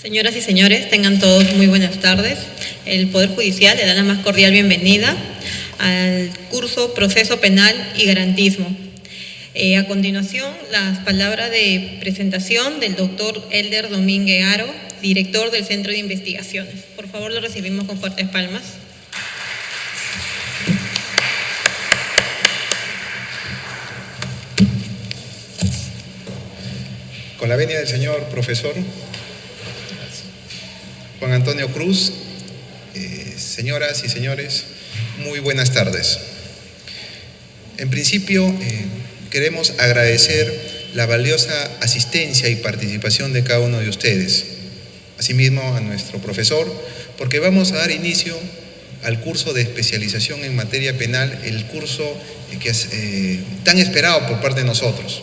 Señoras y señores, tengan todos muy buenas tardes. El Poder Judicial le da la más cordial bienvenida al curso Proceso Penal y Garantismo. A continuación, las palabras de presentación del doctor Elder Domínguez Haro, director del Centro de Investigaciones. Por favor, lo recibimos con fuertes palmas. Con la venia del señor profesor Juan Antonio Cruz, señoras y señores, muy buenas tardes. En principio, queremos agradecer la valiosa asistencia y participación de cada uno de ustedes, asimismo a nuestro profesor, porque vamos a dar inicio al curso de especialización en materia penal, el curso que es tan esperado por parte de nosotros,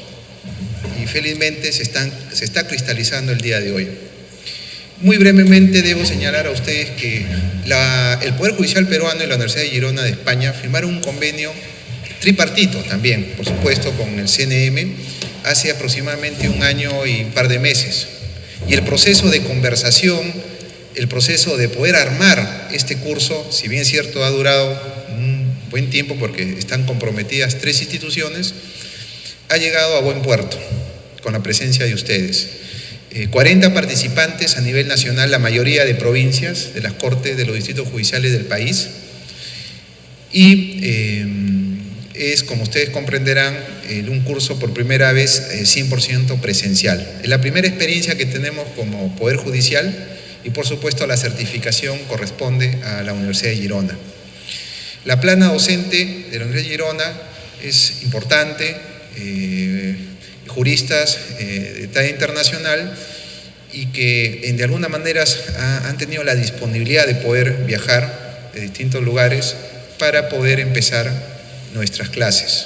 y felizmente se está cristalizando el día de hoy. Muy brevemente debo señalar a ustedes que el Poder Judicial peruano y la Universidad de Girona de España firmaron un convenio tripartito también, por supuesto, con el CNM hace aproximadamente un año y un par de meses. Y el proceso de conversación, el proceso de poder armar este curso, si bien es cierto ha durado un buen tiempo porque están comprometidas 3 instituciones, ha llegado a buen puerto con la presencia de ustedes. 40 participantes a nivel nacional, la mayoría de provincias, de las cortes, de los distritos judiciales del país. Y es, como ustedes comprenderán, un curso por primera vez 100% presencial. Es la primera experiencia que tenemos como Poder Judicial y, por supuesto, la certificación corresponde a la Universidad de Girona. La plana docente de la Universidad de Girona es importante, juristas de talla internacional y que de alguna manera han tenido la disponibilidad de poder viajar de distintos lugares para poder empezar nuestras clases.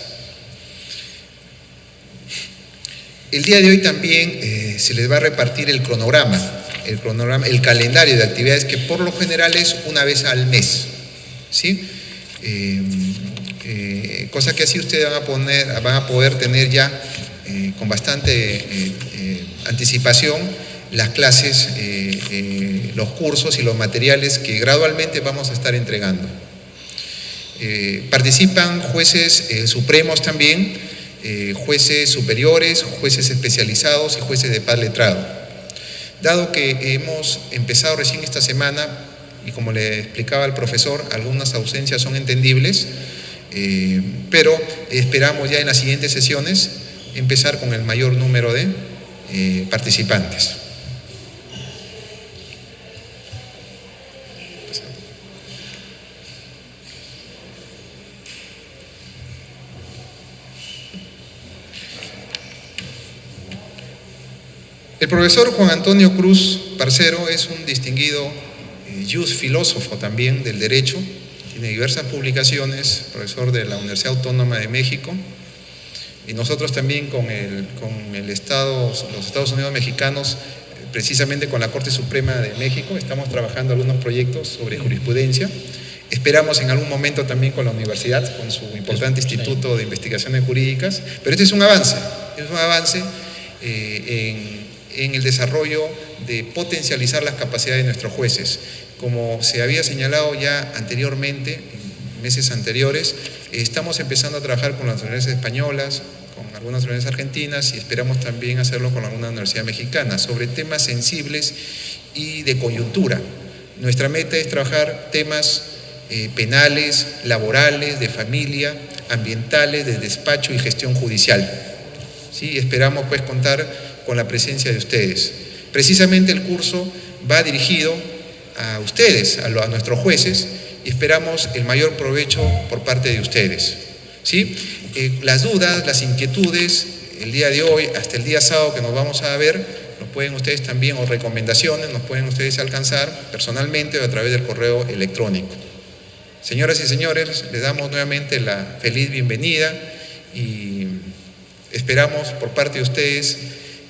El día de hoy también se les va a repartir el cronograma, el calendario de actividades que por lo general es una vez al mes, ¿sí? Cosa que así ustedes van a poder tener ya con bastante anticipación las clases, los cursos y los materiales que gradualmente vamos a estar entregando. Participan jueces supremos también, jueces superiores, jueces especializados y jueces de paz letrado. Dado que hemos empezado recién esta semana y como le explicaba al profesor, algunas ausencias son entendibles, pero esperamos ya en las siguientes sesiones empezar con el mayor número de participantes. El profesor Juan Antonio Cruz Parcero es un distinguido jus filósofo también del derecho, tiene diversas publicaciones, profesor de la Universidad Autónoma de México, y nosotros también con los Estados Unidos mexicanos, precisamente con la Corte Suprema de México, estamos trabajando algunos proyectos sobre jurisprudencia. Esperamos en algún momento también con la universidad, con su importante Instituto de Investigaciones Jurídicas, pero este es un avance en el desarrollo de potencializar las capacidades de nuestros jueces. Como se había señalado ya anteriormente, en meses anteriores, estamos empezando a trabajar con las universidades españolas, con algunas universidades argentinas y esperamos también hacerlo con alguna universidad mexicana sobre temas sensibles y de coyuntura. Nuestra meta es trabajar temas penales, laborales, de familia, ambientales, de despacho y gestión judicial. ¿Sí? Esperamos pues contar con la presencia de ustedes. Precisamente el curso va dirigido a ustedes, a nuestros jueces, y esperamos el mayor provecho por parte de ustedes. ¿Sí? Las dudas, las inquietudes, el día de hoy, hasta el día sábado que nos vamos a ver, nos pueden ustedes también, o recomendaciones, nos pueden ustedes alcanzar personalmente o a través del correo electrónico. Señoras y señores, les damos nuevamente la feliz bienvenida y esperamos por parte de ustedes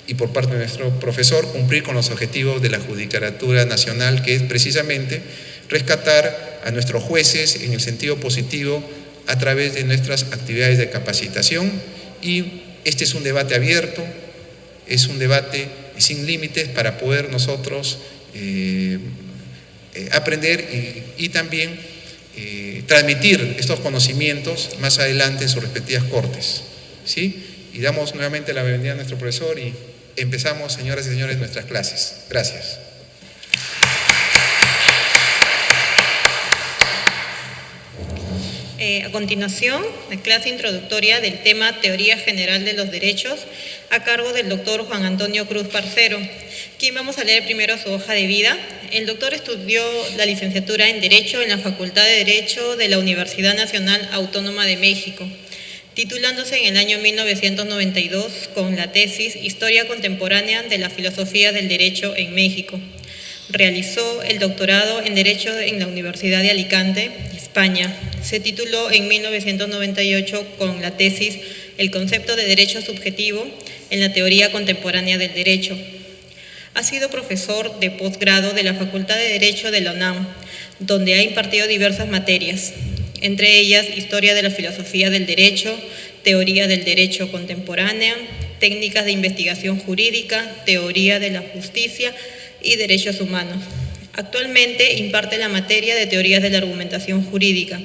y por parte de nuestro profesor cumplir con los objetivos de la Judicatura Nacional, que es precisamente rescatar a nuestros jueces en el sentido positivo a través de nuestras actividades de capacitación. Y este es un debate abierto, es un debate sin límites para poder nosotros aprender y también transmitir estos conocimientos más adelante en sus respectivas cortes, ¿sí? Y damos nuevamente la bienvenida a nuestro profesor y empezamos, señoras y señores, nuestras clases. Gracias. A continuación, la clase introductoria del tema Teoría General de los Derechos, a cargo del doctor Juan Antonio Cruz Parcero, quien vamos a leer primero su hoja de vida. El doctor estudió la licenciatura en Derecho en la Facultad de Derecho de la Universidad Nacional Autónoma de México, titulándose en el año 1992 con la tesis Historia Contemporánea de la Filosofía del Derecho en México. Realizó el doctorado en Derecho en la Universidad de Alicante, España. Se tituló en 1998 con la tesis El concepto de derecho subjetivo en la teoría contemporánea del derecho. Ha sido profesor de posgrado de la Facultad de Derecho de la UNAM, donde ha impartido diversas materias, entre ellas Historia de la Filosofía del Derecho, Teoría del Derecho Contemporánea, Técnicas de Investigación Jurídica, Teoría de la Justicia y Derechos Humanos. Actualmente imparte la materia de Teorías de la Argumentación Jurídica.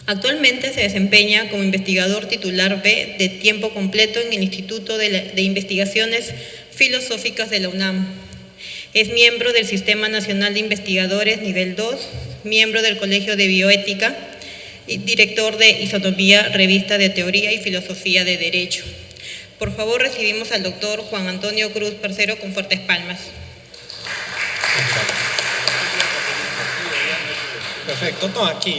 Actualmente se desempeña como investigador titular B de tiempo completo en el Instituto de Investigaciones Filosóficas de la UNAM. Es miembro del Sistema Nacional de Investigadores Nivel 2, miembro del Colegio de Bioética y director de Isonomía, revista de Teoría y Filosofía de Derecho. Por favor, recibimos al doctor Juan Antonio Cruz Parcero con fuertes palmas. Perfecto, no, aquí.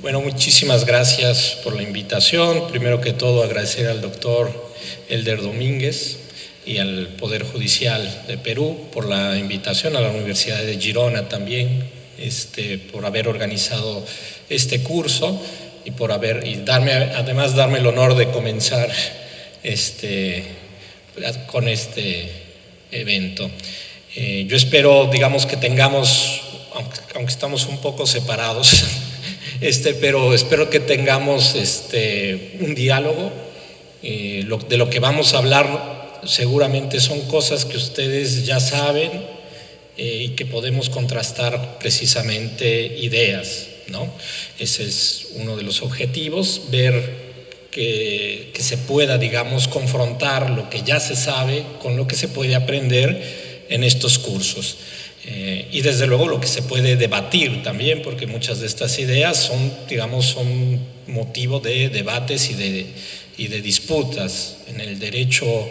Bueno, muchísimas gracias por la invitación. Primero que todo, agradecer al doctor Elder Domínguez y al Poder Judicial de Perú por la invitación, a la Universidad de Girona también, por haber organizado este curso y darme el honor de comenzar con este evento. Yo espero, que tengamos, aunque estamos un poco separados, pero espero que tengamos un diálogo. De lo que vamos a hablar seguramente son cosas que ustedes ya saben y que podemos contrastar precisamente ideas, ¿no? Ese es uno de los objetivos, ver que se pueda, confrontar lo que ya se sabe con lo que se puede aprender en estos cursos. Y desde luego lo que se puede debatir también, porque muchas de estas ideas son motivo de debates y de disputas. En el derecho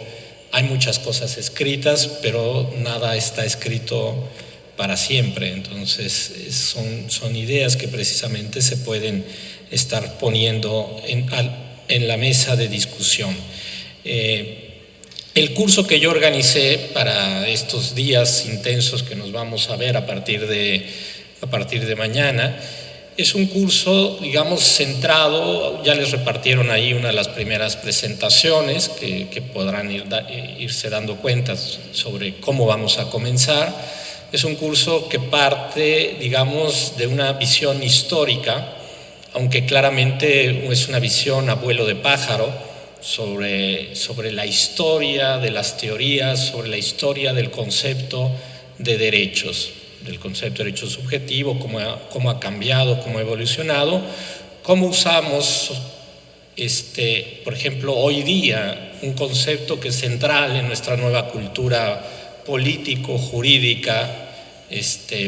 hay muchas cosas escritas, pero nada está escrito para siempre. Entonces son ideas que precisamente se pueden estar poniendo en la mesa de discusión. El curso que yo organicé para estos días intensos que nos vamos a ver a partir de mañana es un curso, centrado. Ya les repartieron ahí una de las primeras presentaciones que podrán irse dando cuenta sobre cómo vamos a comenzar. Es un curso que parte, de una visión histórica, aunque claramente es una visión a vuelo de pájaro, sobre la historia de las teorías, sobre la historia del concepto de derechos, del concepto de derecho subjetivo, cómo ha cambiado, cómo ha evolucionado, cómo usamos, por ejemplo, hoy día un concepto que es central en nuestra nueva cultura político-jurídica,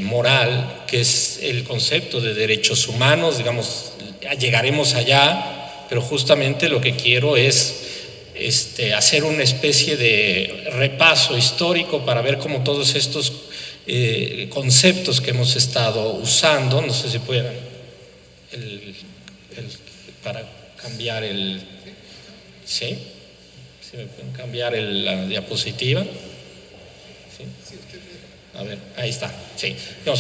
moral, que es el concepto de derechos humanos. Llegaremos allá, pero justamente lo que quiero es hacer una especie de repaso histórico para ver cómo todos estos conceptos que hemos estado usando, no sé si pueden para cambiar ¿sí? ¿Sí me pueden cambiar la diapositiva? ¿Sí? A ver, ahí está, sí.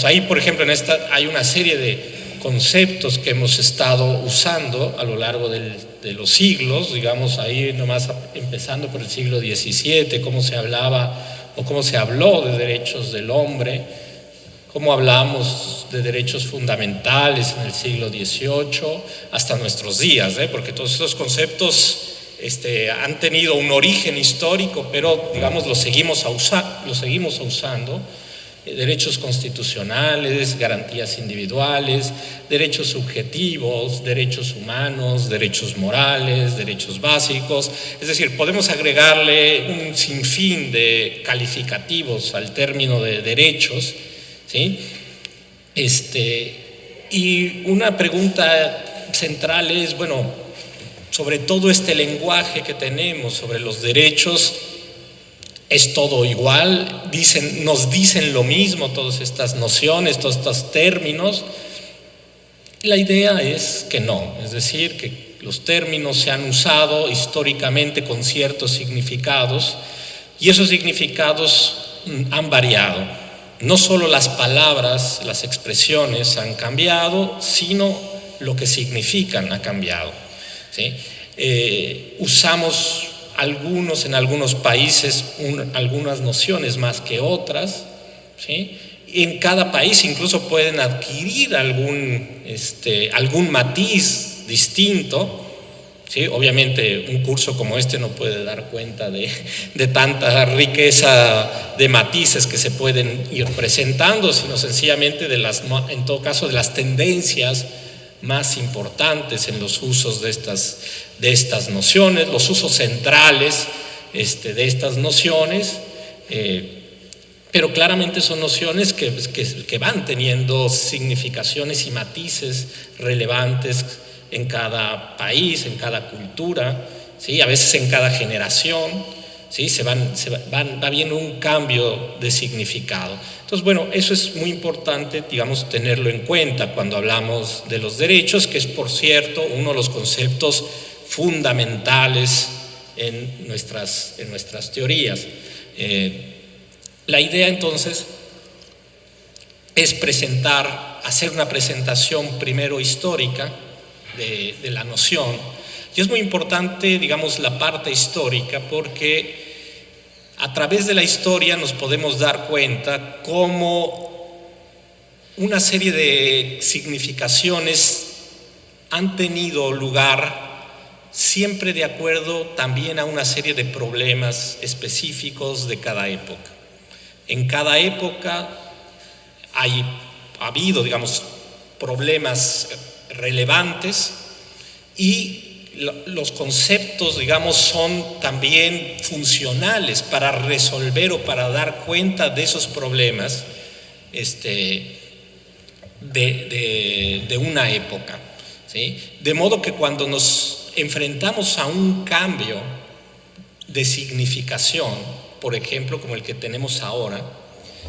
Ahí, por ejemplo, en esta hay una serie de conceptos que hemos estado usando a lo largo de los siglos, ahí nomás empezando por el siglo XVII, cómo se hablaba o cómo se habló de derechos del hombre, cómo hablamos de derechos fundamentales en el siglo XVIII hasta nuestros días, porque todos esos conceptos han tenido un origen histórico, pero digamos lo seguimos usando. Derechos constitucionales, garantías individuales, derechos subjetivos, derechos humanos, derechos morales, derechos básicos. Es decir, podemos agregarle un sinfín de calificativos al término de derechos, ¿sí? Y una pregunta central es, bueno, sobre todo este lenguaje que tenemos sobre los derechos, ¿es todo igual? ¿Nos dicen lo mismo todas estas nociones, todos estos términos? La idea es que no, es decir, que los términos se han usado históricamente con ciertos significados y esos significados han variado. No solo las palabras, las expresiones han cambiado, sino lo que significan ha cambiado, ¿sí? Usamos en algunos países algunas nociones más que otras, ¿sí? Y en cada país incluso pueden adquirir algún matiz distinto, ¿sí? Obviamente un curso como este no puede dar cuenta de tanta riqueza de matices que se pueden ir presentando, sino sencillamente en todo caso de las tendencias más importantes en los usos de estas nociones, los usos centrales de estas nociones, pero claramente son nociones que van teniendo significaciones y matices relevantes en cada país, en cada cultura, ¿sí? A veces en cada generación, ¿sí? Va viendo un cambio de significado. Entonces, bueno, eso es muy importante, digamos, tenerlo en cuenta cuando hablamos de los derechos, que es, por cierto, uno de los conceptos fundamentales en nuestras teorías. La idea, entonces, es hacer una presentación primero histórica de la noción. Y es muy importante, digamos, la parte histórica, porque a través de la historia nos podemos dar cuenta cómo una serie de significaciones han tenido lugar siempre de acuerdo también a una serie de problemas específicos de cada época. En cada época ha habido, digamos, problemas relevantes y los conceptos, digamos, son también funcionales para resolver o para dar cuenta de esos problemas de una época, ¿sí? De modo que cuando nos enfrentamos a un cambio de significación, por ejemplo, como el que tenemos ahora,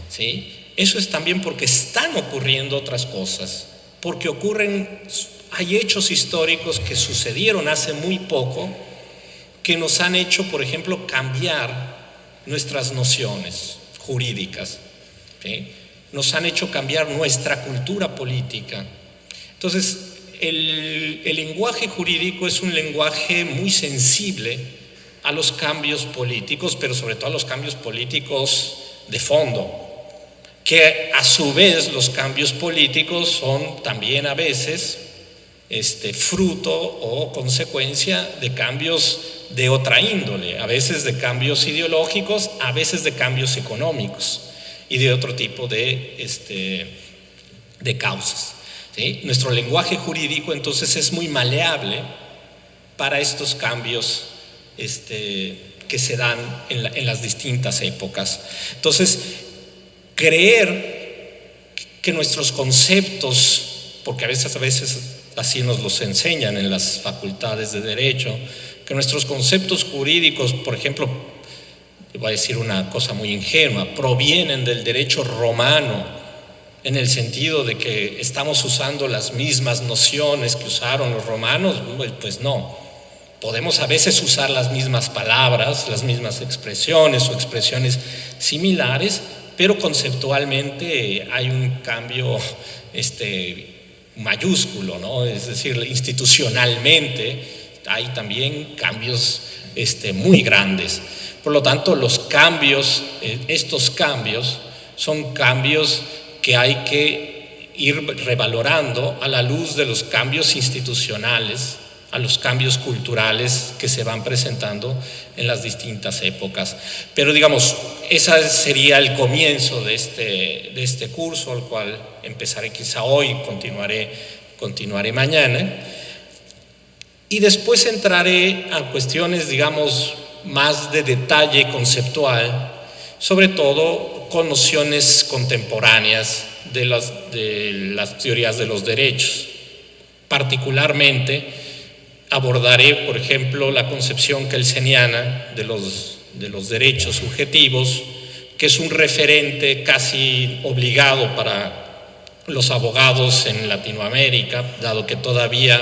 ¿sí? Eso es también porque están ocurriendo otras cosas, porque hay hechos históricos que sucedieron hace muy poco que nos han hecho, por ejemplo, cambiar nuestras nociones jurídicas, ¿sí? Nos han hecho cambiar nuestra cultura política. Entonces, el lenguaje jurídico es un lenguaje muy sensible a los cambios políticos, pero sobre todo a los cambios políticos de fondo, que a su vez los cambios políticos son también a veces fruto o consecuencia de cambios de otra índole, a veces de cambios ideológicos, a veces de cambios económicos y de otro tipo de causas, ¿sí? Nuestro lenguaje jurídico entonces es muy maleable para estos cambios que se dan en las distintas épocas. Entonces, creer que nuestros conceptos, porque a veces así nos los enseñan en las facultades de Derecho, que nuestros conceptos jurídicos, por ejemplo, voy a decir una cosa muy ingenua, provienen del derecho romano, en el sentido de que estamos usando las mismas nociones que usaron los romanos, pues no. Podemos a veces usar las mismas palabras, las mismas expresiones o expresiones similares, pero conceptualmente hay un cambio mayúsculo, ¿no? Es decir, institucionalmente hay también cambios muy grandes. Por lo tanto, estos cambios son cambios que hay que ir revalorando a la luz de los cambios institucionales, a los cambios culturales que se van presentando en las distintas épocas. Pero digamos, ese sería el comienzo de este curso, al cual empezaré quizá hoy, continuaré mañana. Y después entraré a cuestiones, digamos, más de detalle conceptual, sobre todo con nociones contemporáneas de las teorías de los derechos. Particularmente abordaré, por ejemplo, la concepción kelseniana de los derechos subjetivos, que es un referente casi obligado para los abogados en Latinoamérica, dado que todavía,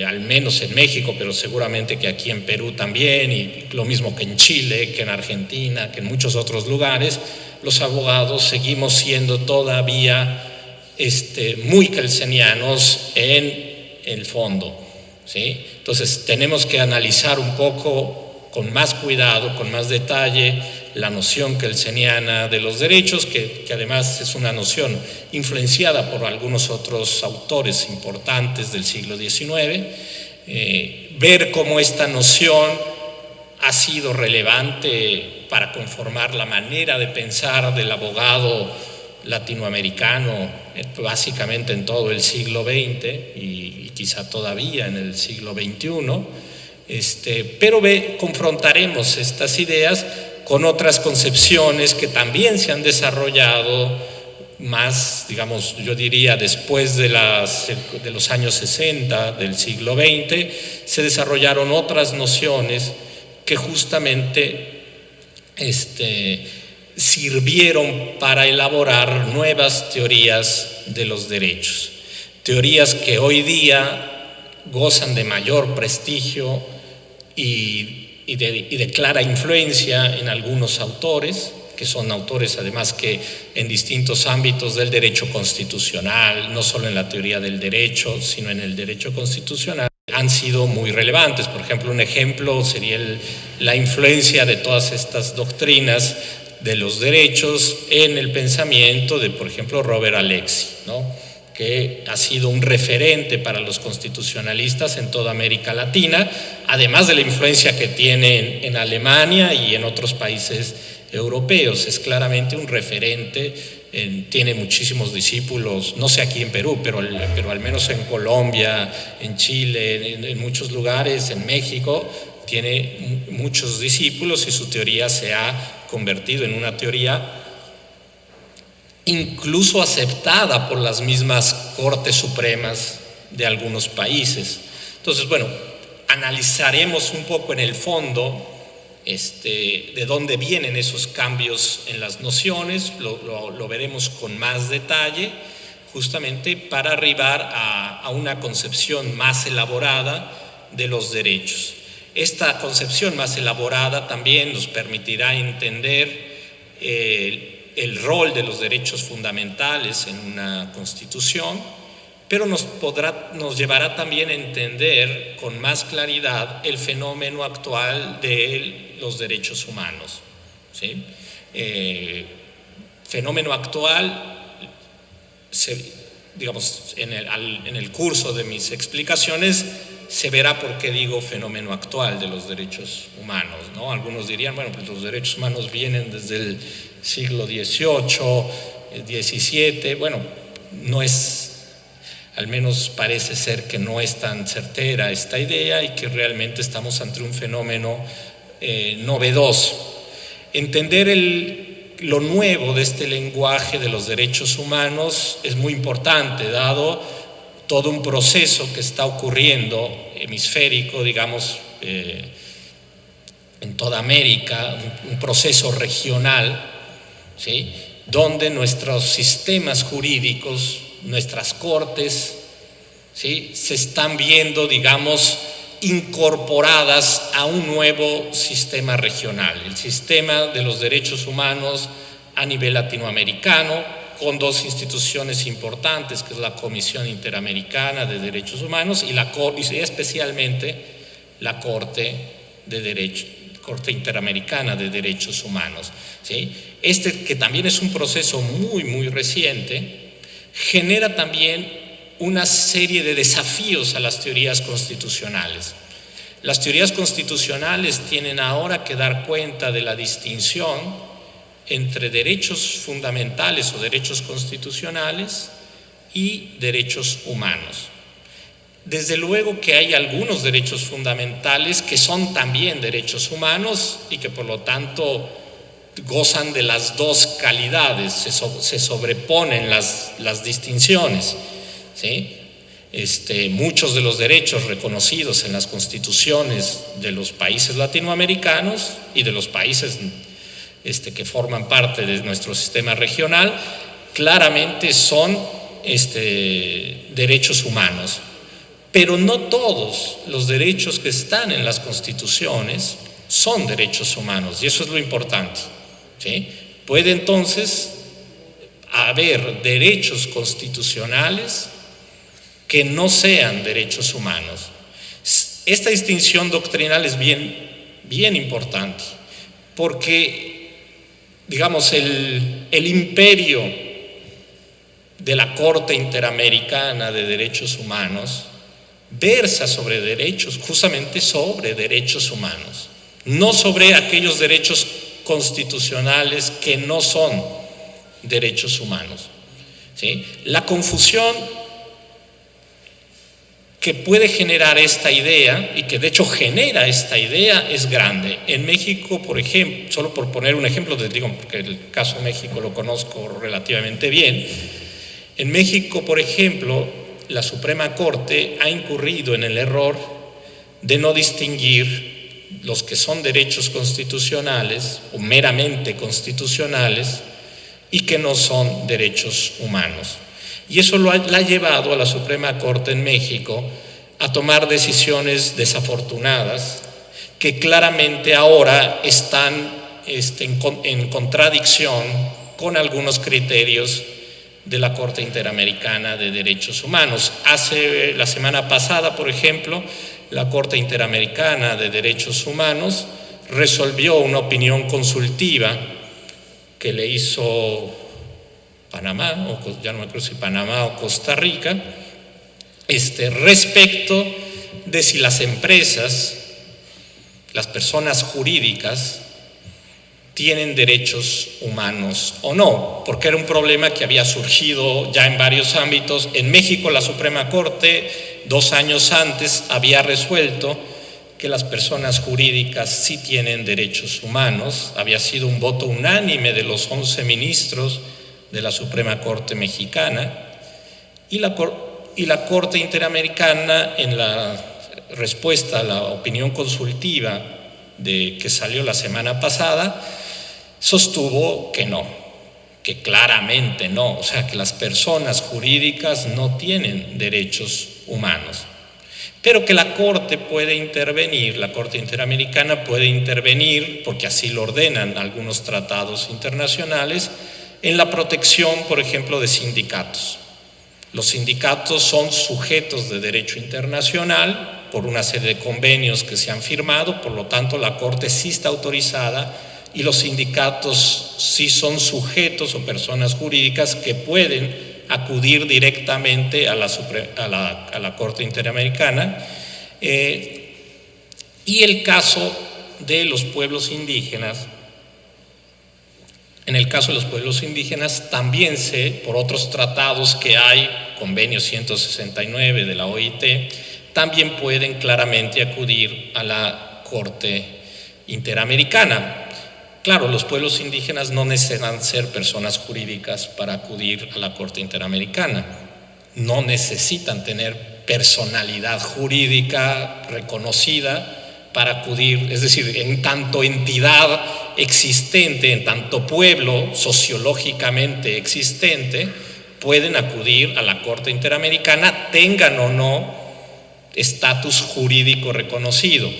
al menos en México, pero seguramente que aquí en Perú también, y lo mismo que en Chile, que en Argentina, que en muchos otros lugares, los abogados seguimos siendo todavía muy kelsenianos en el fondo, ¿sí? Entonces tenemos que analizar un poco con más cuidado, con más detalle, la noción kelseniana de los derechos, que además es una noción influenciada por algunos otros autores importantes del siglo XIX, ver cómo esta noción ha sido relevante para conformar la manera de pensar del abogado latinoamericano, básicamente en todo el siglo XX y quizá todavía en el siglo XXI, pero confrontaremos estas ideas con otras concepciones que también se han desarrollado más, digamos, yo diría después de los años 60 del siglo XX, se desarrollaron otras nociones que justamente sirvieron para elaborar nuevas teorías de los derechos, teorías que hoy día gozan de mayor prestigio y de clara influencia en algunos autores, que son autores además que en distintos ámbitos del derecho constitucional, no solo en la teoría del derecho, sino en el derecho constitucional, han sido muy relevantes. Por ejemplo, un ejemplo sería la influencia de todas estas doctrinas de los derechos en el pensamiento de, por ejemplo, Robert Alexy, ¿no?, que ha sido un referente para los constitucionalistas en toda América Latina, además de la influencia que tiene en Alemania y en otros países europeos. Es claramente un referente, tiene muchísimos discípulos, no sé aquí en Perú, pero al menos en Colombia, en Chile, en muchos lugares, en México, tiene muchos discípulos y su teoría se ha convertido en una teoría incluso aceptada por las mismas Cortes Supremas de algunos países. Entonces, bueno, analizaremos un poco en el fondo de dónde vienen esos cambios en las nociones, lo veremos con más detalle, justamente para arribar a una concepción más elaborada de los derechos. Esta concepción más elaborada también nos permitirá entender el rol de los derechos fundamentales en una constitución, pero nos llevará también a entender con más claridad el fenómeno actual de los derechos humanos, ¿sí? Fenómeno actual, digamos, en el curso de mis explicaciones se verá por qué digo fenómeno actual de los derechos humanos, ¿no? Algunos dirían, bueno, pues los derechos humanos vienen desde el siglo XVIII, XVII, bueno, no es, al menos parece ser que no es tan certera esta idea y que realmente estamos ante un fenómeno novedoso. Entender lo nuevo de este lenguaje de los derechos humanos es muy importante, dado todo un proceso que está ocurriendo hemisférico, digamos, en toda América, un proceso regional, ¿sí?, donde nuestros sistemas jurídicos, nuestras cortes, ¿sí?, se están viendo, digamos, incorporadas a un nuevo sistema regional, el sistema de los derechos humanos a nivel latinoamericano, con dos instituciones importantes, que es la Comisión Interamericana de Derechos Humanos y especialmente la Corte Interamericana de Derechos Humanos, ¿sí? Que también es un proceso muy, muy reciente, genera también una serie de desafíos a las teorías constitucionales. Las teorías constitucionales tienen ahora que dar cuenta de la distinción entre derechos fundamentales o derechos constitucionales y derechos humanos. Desde luego que hay algunos derechos fundamentales que son también derechos humanos y que por lo tanto gozan de las dos calidades, se sobreponen las distinciones, ¿sí? Muchos de los derechos reconocidos en las constituciones de los países latinoamericanos y de los países que forman parte de nuestro sistema regional claramente son derechos humanos. Pero no todos los derechos que están en las constituciones son derechos humanos, y eso es lo importante, ¿sí? Puede entonces haber derechos constitucionales que no sean derechos humanos. Esta distinción doctrinal es bien importante, porque, digamos, el imperio de la Corte Interamericana de Derechos Humanos versa sobre derechos, justamente sobre derechos humanos, no sobre aquellos derechos constitucionales que no son derechos humanos, ¿sí? La confusión que puede generar esta idea, y que de hecho genera esta idea, es grande. En México, por ejemplo, solo por poner un ejemplo, porque el caso México lo conozco relativamente bien, en México, por ejemplo, la Suprema Corte ha incurrido en el error de no distinguir los que son derechos constitucionales o meramente constitucionales y que no son derechos humanos. Y eso la ha llevado a la Suprema Corte en México a tomar decisiones desafortunadas que claramente ahora están en contradicción con algunos criterios de la Corte Interamericana de Derechos Humanos. La semana pasada, por ejemplo, la Corte Interamericana de Derechos Humanos resolvió una opinión consultiva que le hizo Panamá, o ya no me acuerdo si Panamá o Costa Rica, respecto de si las empresas, las personas jurídicas, tienen derechos humanos o no, porque era un problema que había surgido ya en varios ámbitos. En México, la Suprema Corte, 2 años antes, había resuelto que las personas jurídicas sí tienen derechos humanos. Había sido un voto unánime de los 11 ministros de la Suprema Corte mexicana, y la Corte Interamericana, en la respuesta a la opinión consultiva que salió la semana pasada, sostuvo que no, que claramente no, o sea, que las personas jurídicas no tienen derechos humanos, pero que la Corte puede intervenir, la Corte Interamericana puede intervenir, porque así lo ordenan algunos tratados internacionales, en la protección, por ejemplo, de sindicatos. Los sindicatos son sujetos de derecho internacional por una serie de convenios que se han firmado, por lo tanto la Corte sí está autorizada, y los sindicatos sí son sujetos o personas jurídicas que pueden acudir directamente a la Corte Interamericana. Y el caso de los pueblos indígenas, en el caso de los pueblos indígenas también sé, por otros tratados que hay, convenio 169 de la OIT, también pueden claramente acudir a la Corte Interamericana. Claro, los pueblos indígenas no necesitan ser personas jurídicas para acudir a la Corte Interamericana, no necesitan tener personalidad jurídica reconocida para acudir, es decir, en tanto entidad existente, en tanto pueblo sociológicamente existente, pueden acudir a la Corte Interamericana, tengan o no estatus jurídico reconocido.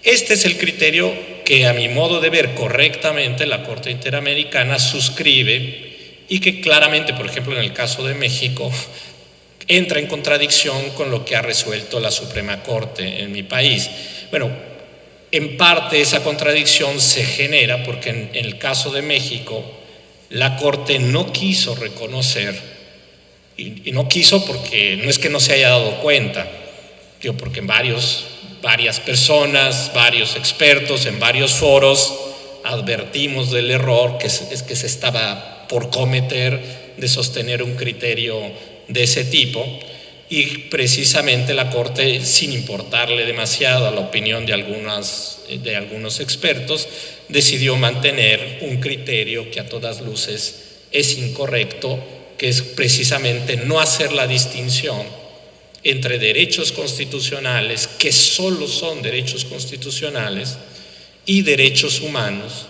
Este es el criterio que, a mi modo de ver, correctamente la Corte Interamericana suscribe, y que claramente, por ejemplo, en el caso de México, entra en contradicción con lo que ha resuelto la Suprema Corte en mi país. Bueno, en parte esa contradicción se genera porque en el caso de México la Corte no quiso reconocer y no quiso porque no es que no se haya dado cuenta, porque en varias personas, varios expertos, en varios foros advertimos del error que se estaba por cometer de sostener un criterio de ese tipo, y precisamente la Corte, sin importarle demasiado a la opinión de algunos expertos, decidió mantener un criterio que a todas luces es incorrecto, que es precisamente no hacer la distinción entre derechos constitucionales, que solo son derechos constitucionales, y derechos humanos,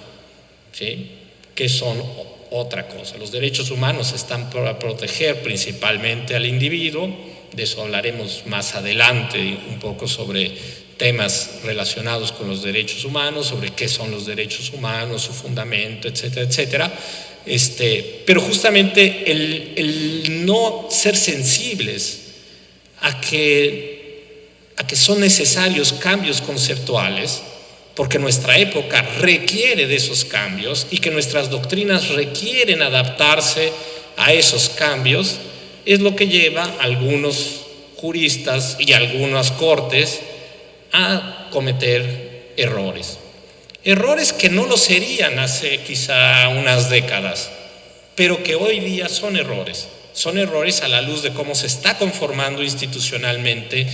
¿sí?, que son otra cosa. Los derechos humanos están para proteger principalmente al individuo. De eso hablaremos más adelante, un poco sobre temas relacionados con los derechos humanos, sobre qué son los derechos humanos, su fundamento, etcétera, etcétera. Pero justamente el no ser sensibles a que son necesarios cambios conceptuales, porque nuestra época requiere de esos cambios y que nuestras doctrinas requieren adaptarse a esos cambios, es lo que lleva a algunos juristas y a algunas cortes a cometer errores. Errores que no lo serían hace quizá unas décadas, pero que hoy día son errores. Son errores a la luz de cómo se está conformando institucionalmente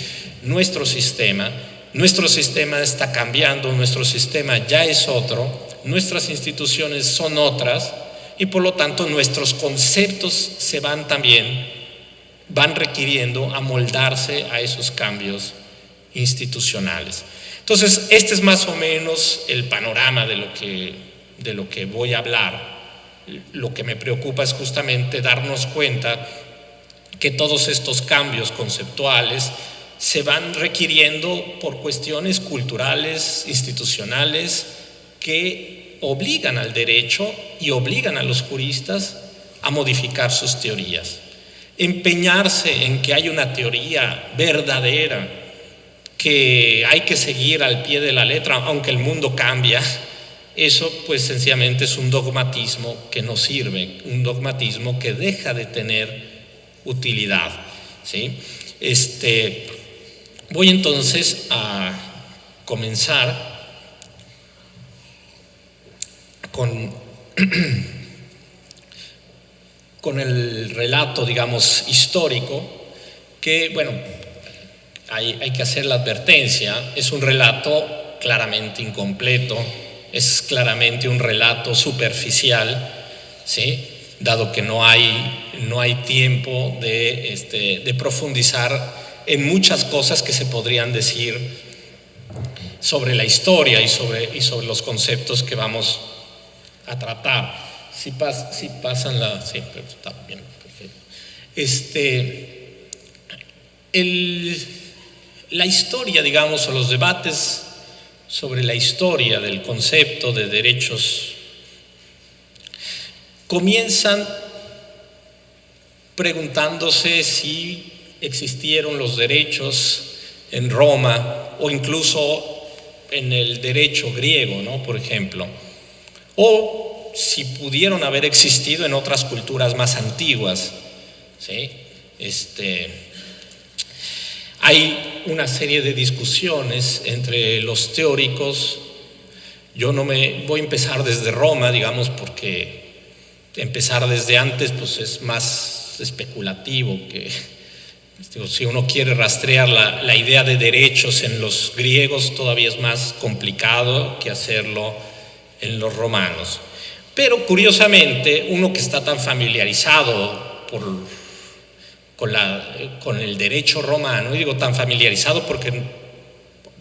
nuestro sistema. Nuestro sistema está cambiando, nuestro sistema ya es otro, nuestras instituciones son otras, y por lo tanto nuestros conceptos van requiriendo amoldarse a esos cambios institucionales. Entonces, este es más o menos el panorama de lo que voy a hablar. Lo que me preocupa es justamente darnos cuenta que todos estos cambios conceptuales se van requiriendo por cuestiones culturales, institucionales, que obligan al derecho y obligan a los juristas a modificar sus teorías. Empeñarse en que hay una teoría verdadera que hay que seguir al pie de la letra, aunque el mundo cambia, eso pues sencillamente es un dogmatismo que no sirve, un dogmatismo que deja de tener utilidad, ¿sí? Voy entonces a comenzar con el relato, digamos, histórico, que, bueno, hay que hacer la advertencia, es un relato claramente incompleto, es claramente un relato superficial, ¿sí?, dado que no hay tiempo de profundizar en muchas cosas que se podrían decir sobre la historia y sobre los conceptos que vamos a tratar. Si pasan la... Sí, pero está bien, perfecto. La historia, digamos, o los debates sobre la historia del concepto de derechos comienzan preguntándose si existieron los derechos en Roma o incluso en el derecho griego, ¿no?, por ejemplo, o si pudieron haber existido en otras culturas más antiguas, ¿sí? Hay una serie de discusiones entre los teóricos. Yo no me voy a empezar desde Roma, digamos, porque empezar desde antes pues es más especulativo que... Si uno quiere rastrear la idea de derechos en los griegos, todavía es más complicado que hacerlo en los romanos. Pero curiosamente, uno que está tan familiarizado con el derecho romano, y digo tan familiarizado porque,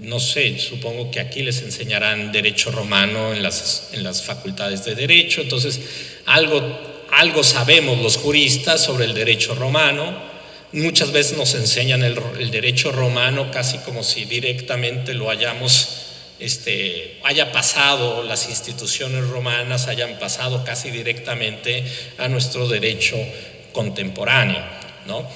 no sé, supongo que aquí les enseñarán derecho romano en las facultades de derecho, entonces algo sabemos los juristas sobre el derecho romano. Muchas veces nos enseñan el derecho romano casi como si directamente lo haya pasado, las instituciones romanas hayan pasado casi directamente a nuestro derecho contemporáneo, ¿no?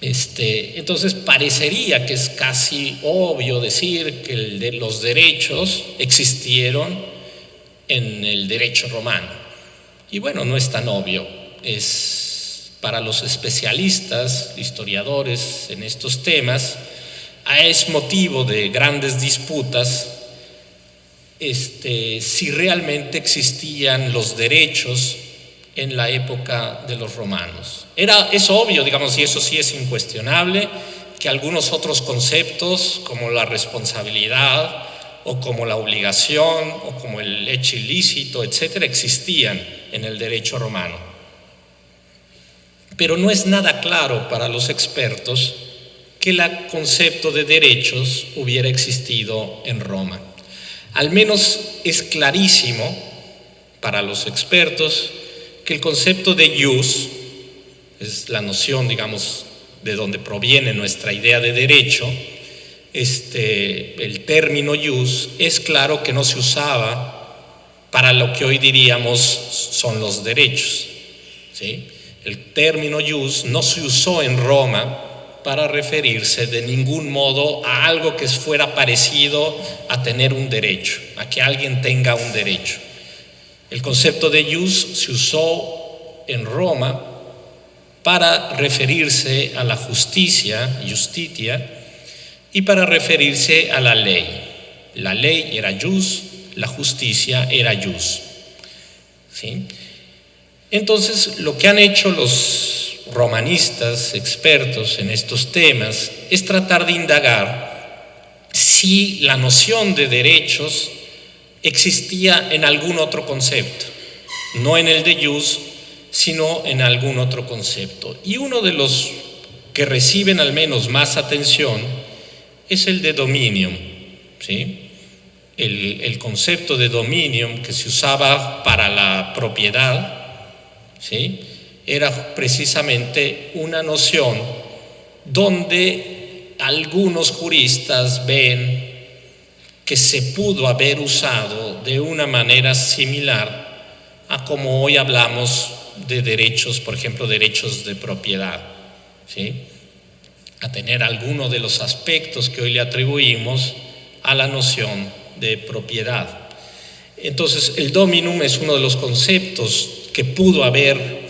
Entonces parecería que es casi obvio decir que los derechos existieron en el derecho romano. Y bueno, no es tan obvio, es para los especialistas, historiadores en estos temas, es motivo de grandes disputas si realmente existían los derechos en la época de los romanos. Es obvio, digamos, y eso sí es incuestionable, que algunos otros conceptos como la responsabilidad o como la obligación o como el hecho ilícito, etcétera, existían en el derecho romano. Pero no es nada claro para los expertos que el concepto de derechos hubiera existido en Roma. Al menos es clarísimo para los expertos que el concepto de jus, es la noción, digamos, de donde proviene nuestra idea de derecho, el término jus es claro que no se usaba para lo que hoy diríamos son los derechos, ¿sí? El término jus no se usó en Roma para referirse de ningún modo a algo que fuera parecido a tener un derecho, a que alguien tenga un derecho. El concepto de jus se usó en Roma para referirse a la justicia, justitia, y para referirse a la ley. La ley era jus, la justicia era jus, ¿sí? Entonces, lo que han hecho los romanistas expertos en estos temas es tratar de indagar si la noción de derechos existía en algún otro concepto, no en el de jus, sino en algún otro concepto. Y uno de los que reciben al menos más atención es el de dominium, ¿sí? El concepto de dominium que se usaba para la propiedad, ¿sí? Era precisamente una noción donde algunos juristas ven que se pudo haber usado de una manera similar a como hoy hablamos de derechos, por ejemplo, derechos de propiedad, ¿sí? A tener alguno de los aspectos que hoy le atribuimos a la noción de propiedad. Entonces, el dominum es uno de los conceptos que pudo haber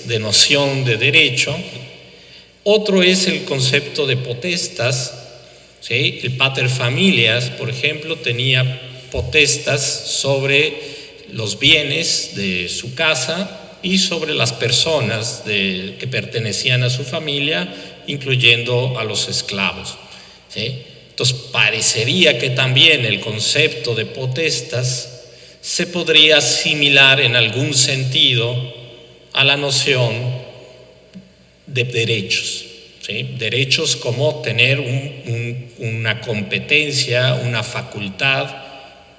de noción de derecho. Otro es el concepto de potestas, ¿sí? El pater familias, por ejemplo, tenía potestas sobre los bienes de su casa y sobre las personas que pertenecían a su familia, incluyendo a los esclavos, ¿sí? Entonces, parecería que también el concepto de potestas se podría asimilar en algún sentido a la noción de derechos, ¿sí? Derechos como tener una competencia, una facultad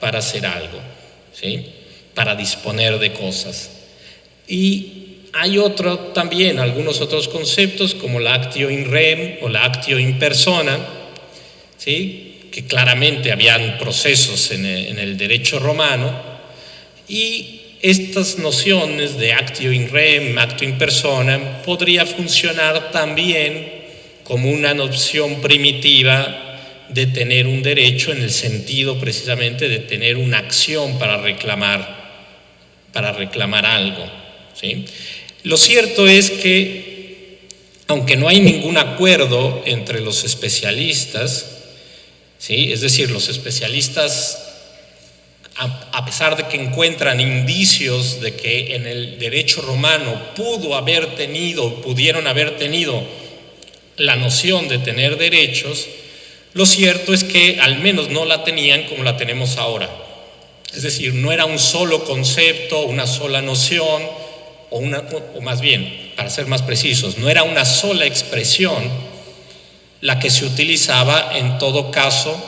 para hacer algo, ¿sí? Para disponer de cosas. Y hay también algunos otros conceptos como la actio in rem o la actio in persona, ¿sí? Que claramente habían procesos en el derecho romano, y estas nociones de actio in rem, actio in persona, podría funcionar también como una noción primitiva de tener un derecho en el sentido precisamente de tener una acción para reclamar algo, ¿sí? Lo cierto es que, aunque no hay ningún acuerdo entre los especialistas, ¿sí? Es decir, los especialistas, a pesar de que encuentran indicios de que en el derecho romano pudieron haber tenido la noción de tener derechos, lo cierto es que al menos no la tenían como la tenemos ahora. Es decir, no era un solo concepto, una sola noción, o más bien, para ser más precisos, no era una sola expresión la que se utilizaba en todo caso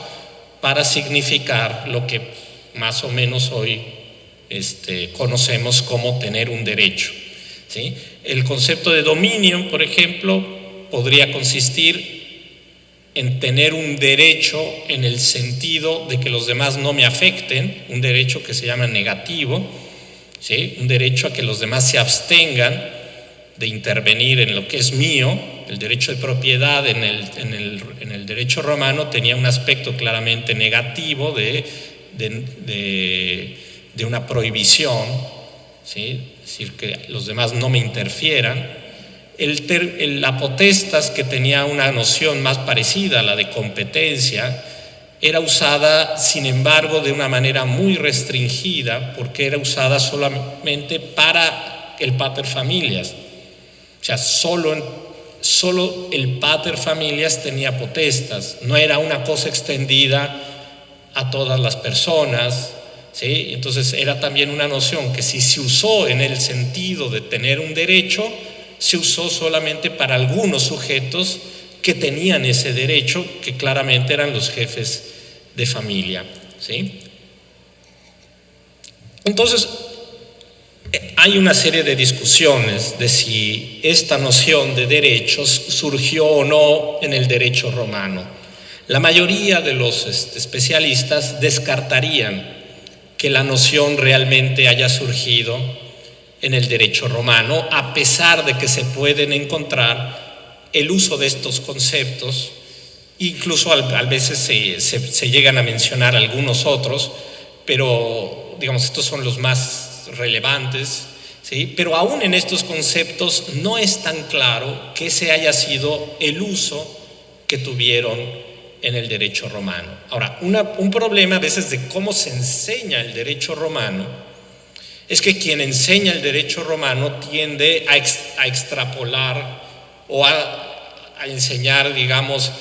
para significar lo que más o menos hoy conocemos como tener un derecho, ¿sí? El concepto de dominio, por ejemplo, podría consistir en tener un derecho en el sentido de que los demás no me afecten, un derecho que se llama negativo, ¿sí? Un derecho a que los demás se abstengan de intervenir en lo que es mío. El derecho de propiedad en el derecho romano tenía un aspecto claramente negativo de una prohibición, ¿sí? Es decir, que los demás no me interfieran. La potestas, que tenía una noción más parecida a la de competencia, era usada, sin embargo, de una manera muy restringida, porque era usada solamente para el pater familias. O sea, solo el pater familias tenía potestas, no era una cosa extendida a todas las personas, ¿sí? Entonces era también una noción que, si se usó en el sentido de tener un derecho, se usó solamente para algunos sujetos que tenían ese derecho, que claramente eran los jefes de familia, ¿sí? Entonces, hay una serie de discusiones de si esta noción de derechos surgió o no en el derecho romano. La mayoría de los especialistas descartarían que la noción realmente haya surgido en el derecho romano, a pesar de que se pueden encontrar el uso de estos conceptos. Incluso a veces se llegan a mencionar algunos otros, pero digamos, estos son los más relevantes, ¿sí? Pero aún en estos conceptos no es tan claro que ese haya sido el uso que tuvieron en el derecho romano. Ahora, un problema a veces de cómo se enseña el derecho romano es que quien enseña el derecho romano tiende a extrapolar o a enseñar, digamos,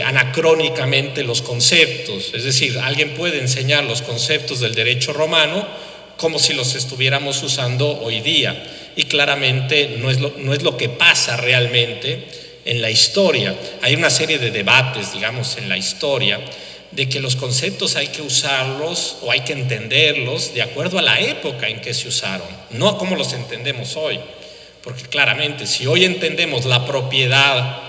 anacrónicamente los conceptos. Es decir, alguien puede enseñar los conceptos del derecho romano como si los estuviéramos usando hoy día, y claramente no es lo que pasa realmente en la historia. Hay una serie de debates, digamos, en la historia, de que los conceptos hay que usarlos o hay que entenderlos de acuerdo a la época en que se usaron, no a cómo los entendemos hoy. Porque claramente, si hoy entendemos la propiedad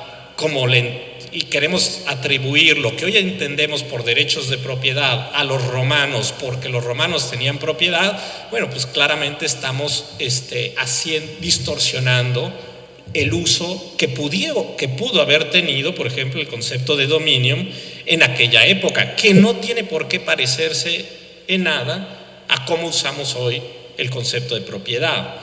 y queremos atribuir lo que hoy entendemos por derechos de propiedad a los romanos, porque los romanos tenían propiedad, bueno, pues claramente estamos distorsionando el uso que pudo haber tenido, por ejemplo, el concepto de dominium en aquella época, que no tiene por qué parecerse en nada a cómo usamos hoy el concepto de propiedad.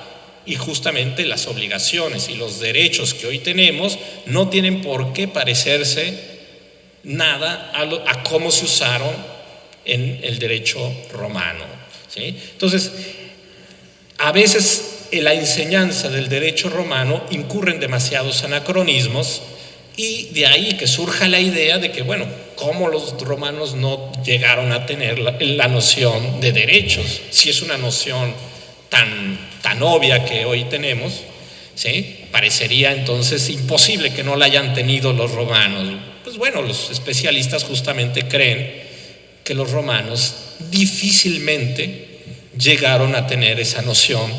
Y justamente las obligaciones y los derechos que hoy tenemos no tienen por qué parecerse nada a cómo se usaron en el derecho romano, ¿sí? Entonces, a veces la enseñanza del derecho romano incurre en demasiados anacronismos, y de ahí que surja la idea de que, bueno, ¿cómo los romanos no llegaron a tener la noción de derechos? Si es una noción tan obvia que hoy tenemos, ¿sí? Parecería entonces imposible que no la hayan tenido los romanos. Pues bueno, los especialistas justamente creen que los romanos difícilmente llegaron a tener esa noción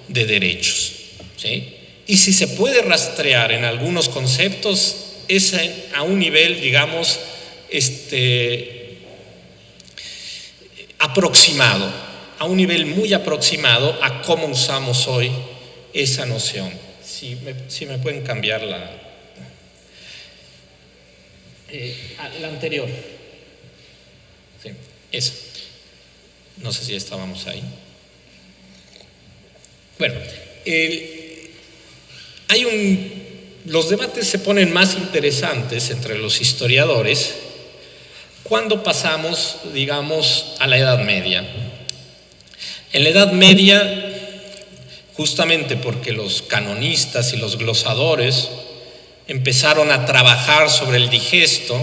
de derechos, ¿sí? Y si se puede rastrear en algunos conceptos, es a un nivel, digamos, aproximado, a un nivel muy aproximado a cómo usamos hoy esa noción. Si me pueden cambiar la anterior. Sí, esa. No sé si estábamos ahí. Bueno, los debates se ponen más interesantes entre los historiadores cuando pasamos, digamos, a la Edad Media. En la Edad Media, justamente porque los canonistas y los glosadores empezaron a trabajar sobre el digesto,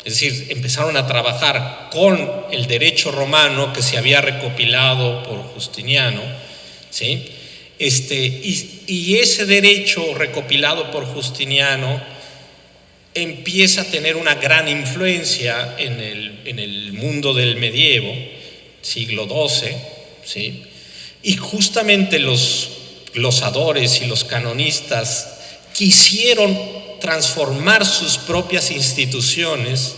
es decir, empezaron a trabajar con el derecho romano que se había recopilado por Justiniano, ¿sí? Y ese derecho recopilado por Justiniano empieza a tener una gran influencia en el mundo del medievo, siglo XII, ¿sí? Y justamente los glosadores y los canonistas quisieron transformar sus propias instituciones,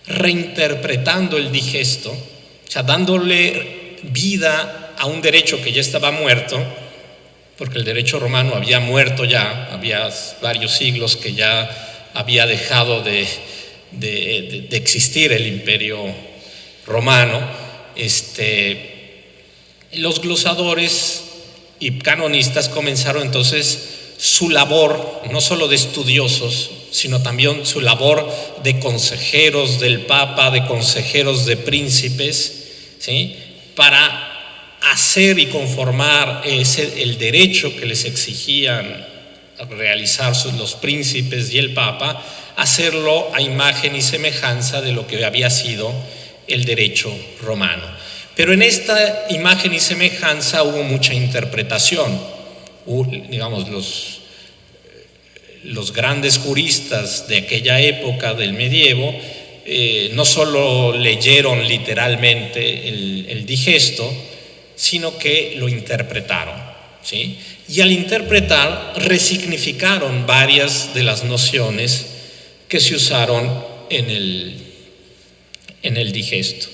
reinterpretando el digesto, o sea, dándole vida a un derecho que ya estaba muerto, porque el derecho romano había muerto ya, había varios siglos que ya había dejado de existir el imperio romano. Los glosadores y canonistas comenzaron entonces su labor, no solo de estudiosos, sino también su labor de consejeros del Papa, de consejeros de príncipes, ¿sí?, para hacer y conformar el derecho que les exigían realizar los príncipes y el Papa, hacerlo a imagen y semejanza de lo que había sido el derecho romano. Pero en esta imagen y semejanza hubo mucha interpretación. Digamos, los grandes juristas de aquella época del medievo no solo leyeron literalmente el digesto, sino que lo interpretaron, ¿sí? Y al interpretar resignificaron varias de las nociones que se usaron en el digesto.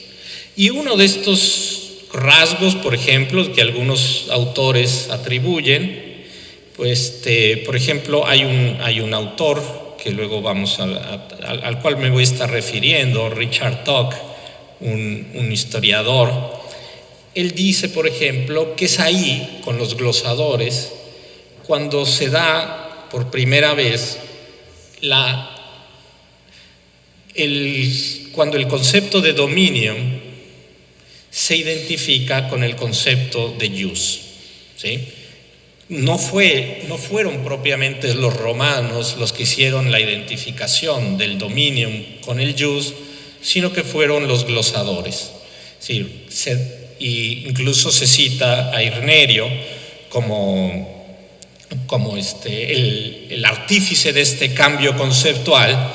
Y uno de estos rasgos, por ejemplo, que algunos autores atribuyen, pues, por ejemplo, hay un autor que luego al cual me voy a estar refiriendo, Richard Tuck, un historiador. Él dice, por ejemplo, que es ahí, con los glosadores, cuando se da por primera vez cuando el concepto de dominium se identifica con el concepto de jus, ¿sí? No fueron propiamente los romanos los que hicieron la identificación del dominium con el jus, sino que fueron los glosadores. ¿Sí? Y incluso se cita a Irnerio como el artífice de este cambio conceptual,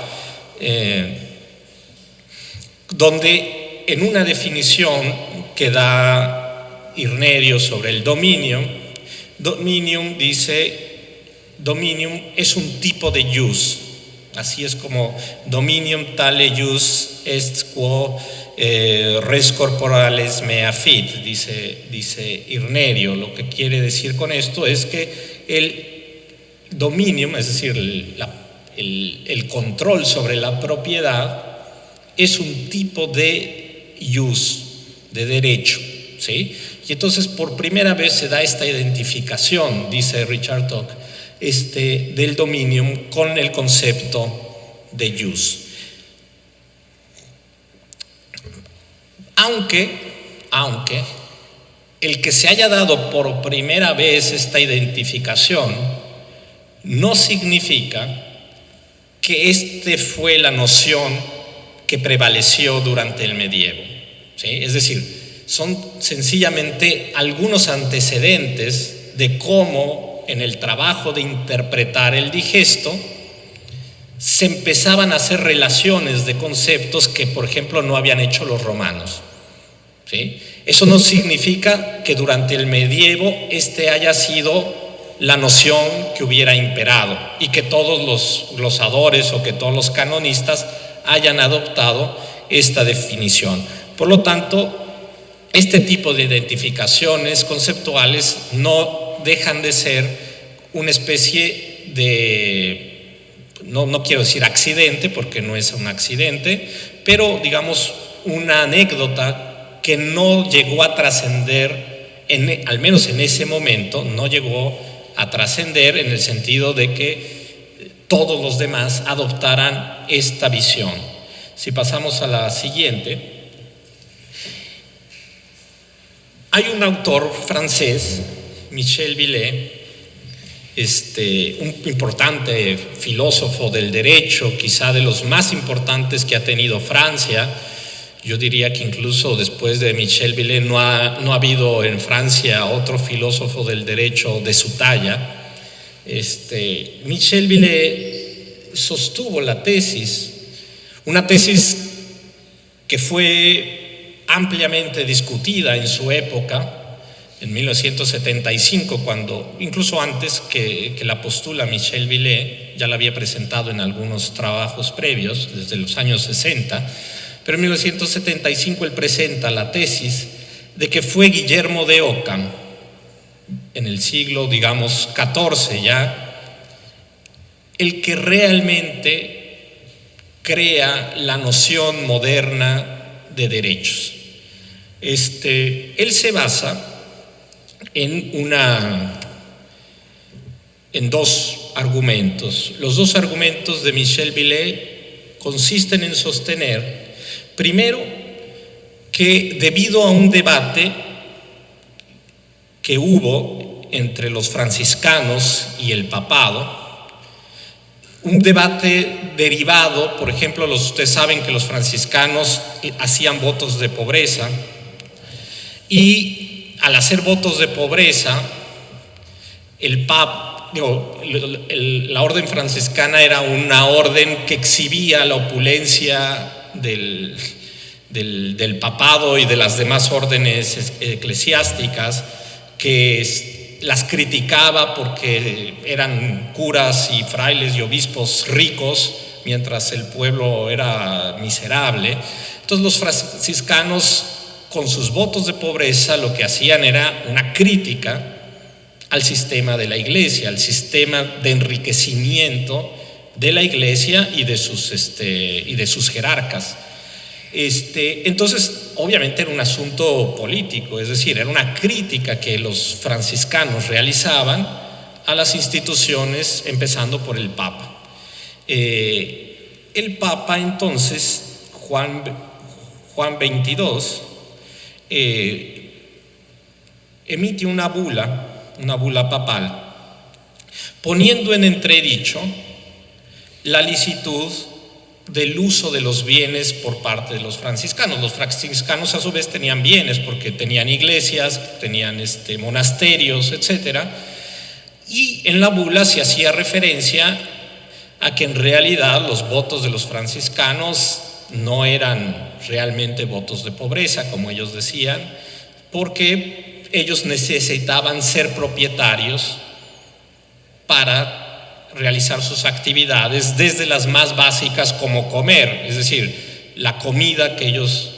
donde en una definición que da Irnerio sobre el dominium dice: dominium es un tipo de jus. Así es como dominium tale jus est quo res corporales mea fit, dice Irnerio. Lo que quiere decir con esto es que el dominium, es decir, el control sobre la propiedad, es un tipo de jus, de derecho, ¿sí? Y entonces por primera vez se da esta identificación, dice Richard Tuck, del dominium con el concepto de jus. Aunque el que se haya dado por primera vez esta identificación no significa que fue la noción que prevaleció durante el medievo, ¿sí? Es decir, son sencillamente algunos antecedentes de cómo en el trabajo de interpretar el digesto se empezaban a hacer relaciones de conceptos que, por ejemplo, no habían hecho los romanos, ¿sí? Eso no significa que durante el medievo haya sido la noción que hubiera imperado y que todos los glosadores o que todos los canonistas hayan adoptado esta definición. Por lo tanto, este tipo de identificaciones conceptuales no dejan de ser una especie de, no quiero decir accidente, porque no es un accidente, pero digamos una anécdota que no llegó a trascender, al menos en ese momento, no llegó a trascender en el sentido de que todos los demás adoptaran esta visión. Si pasamos a la siguiente, hay un autor francés, Michel Villet, un importante filósofo del derecho, quizá de los más importantes que ha tenido Francia. Yo diría que incluso después de Michel Villet no ha habido en Francia otro filósofo del derecho de su talla. Michel Villet sostuvo la tesis, una tesis que fue ampliamente discutida en su época, en 1975, cuando, incluso antes que la postula Michel Villet, ya la había presentado en algunos trabajos previos, desde los años 60, pero en 1975 él presenta la tesis de que fue Guillermo de Ockham, en el siglo, digamos, XIV ya, el que realmente crea la noción moderna de derechos. Él se basa en en dos argumentos. Los dos argumentos de Michel Villey consisten en sostener, primero, que debido a un debate que hubo entre los franciscanos y el papado, un debate derivado, por ejemplo, ustedes saben que los franciscanos hacían votos de pobreza, y al hacer votos de pobreza, la orden franciscana era una orden que exhibía la opulencia del papado y de las demás órdenes eclesiásticas, que las criticaba porque eran curas y frailes y obispos ricos, mientras el pueblo era miserable. Entonces los franciscanos, con sus votos de pobreza, lo que hacían era una crítica al sistema de la iglesia, al sistema de enriquecimiento de la iglesia y de sus jerarcas. Entonces, obviamente era un asunto político, es decir, era una crítica que los franciscanos realizaban a las instituciones, empezando por el Papa. El Papa, entonces, Juan XXII, emite una bula papal, poniendo en entredicho la licitud del uso de los bienes por parte de los franciscanos. Los franciscanos a su vez tenían bienes porque tenían iglesias, tenían monasterios, etc. Y en la bula se hacía referencia a que en realidad los votos de los franciscanos no eran realmente votos de pobreza, como ellos decían, porque ellos necesitaban ser propietarios para realizar sus actividades, desde las más básicas como comer, es decir, la comida que ellos,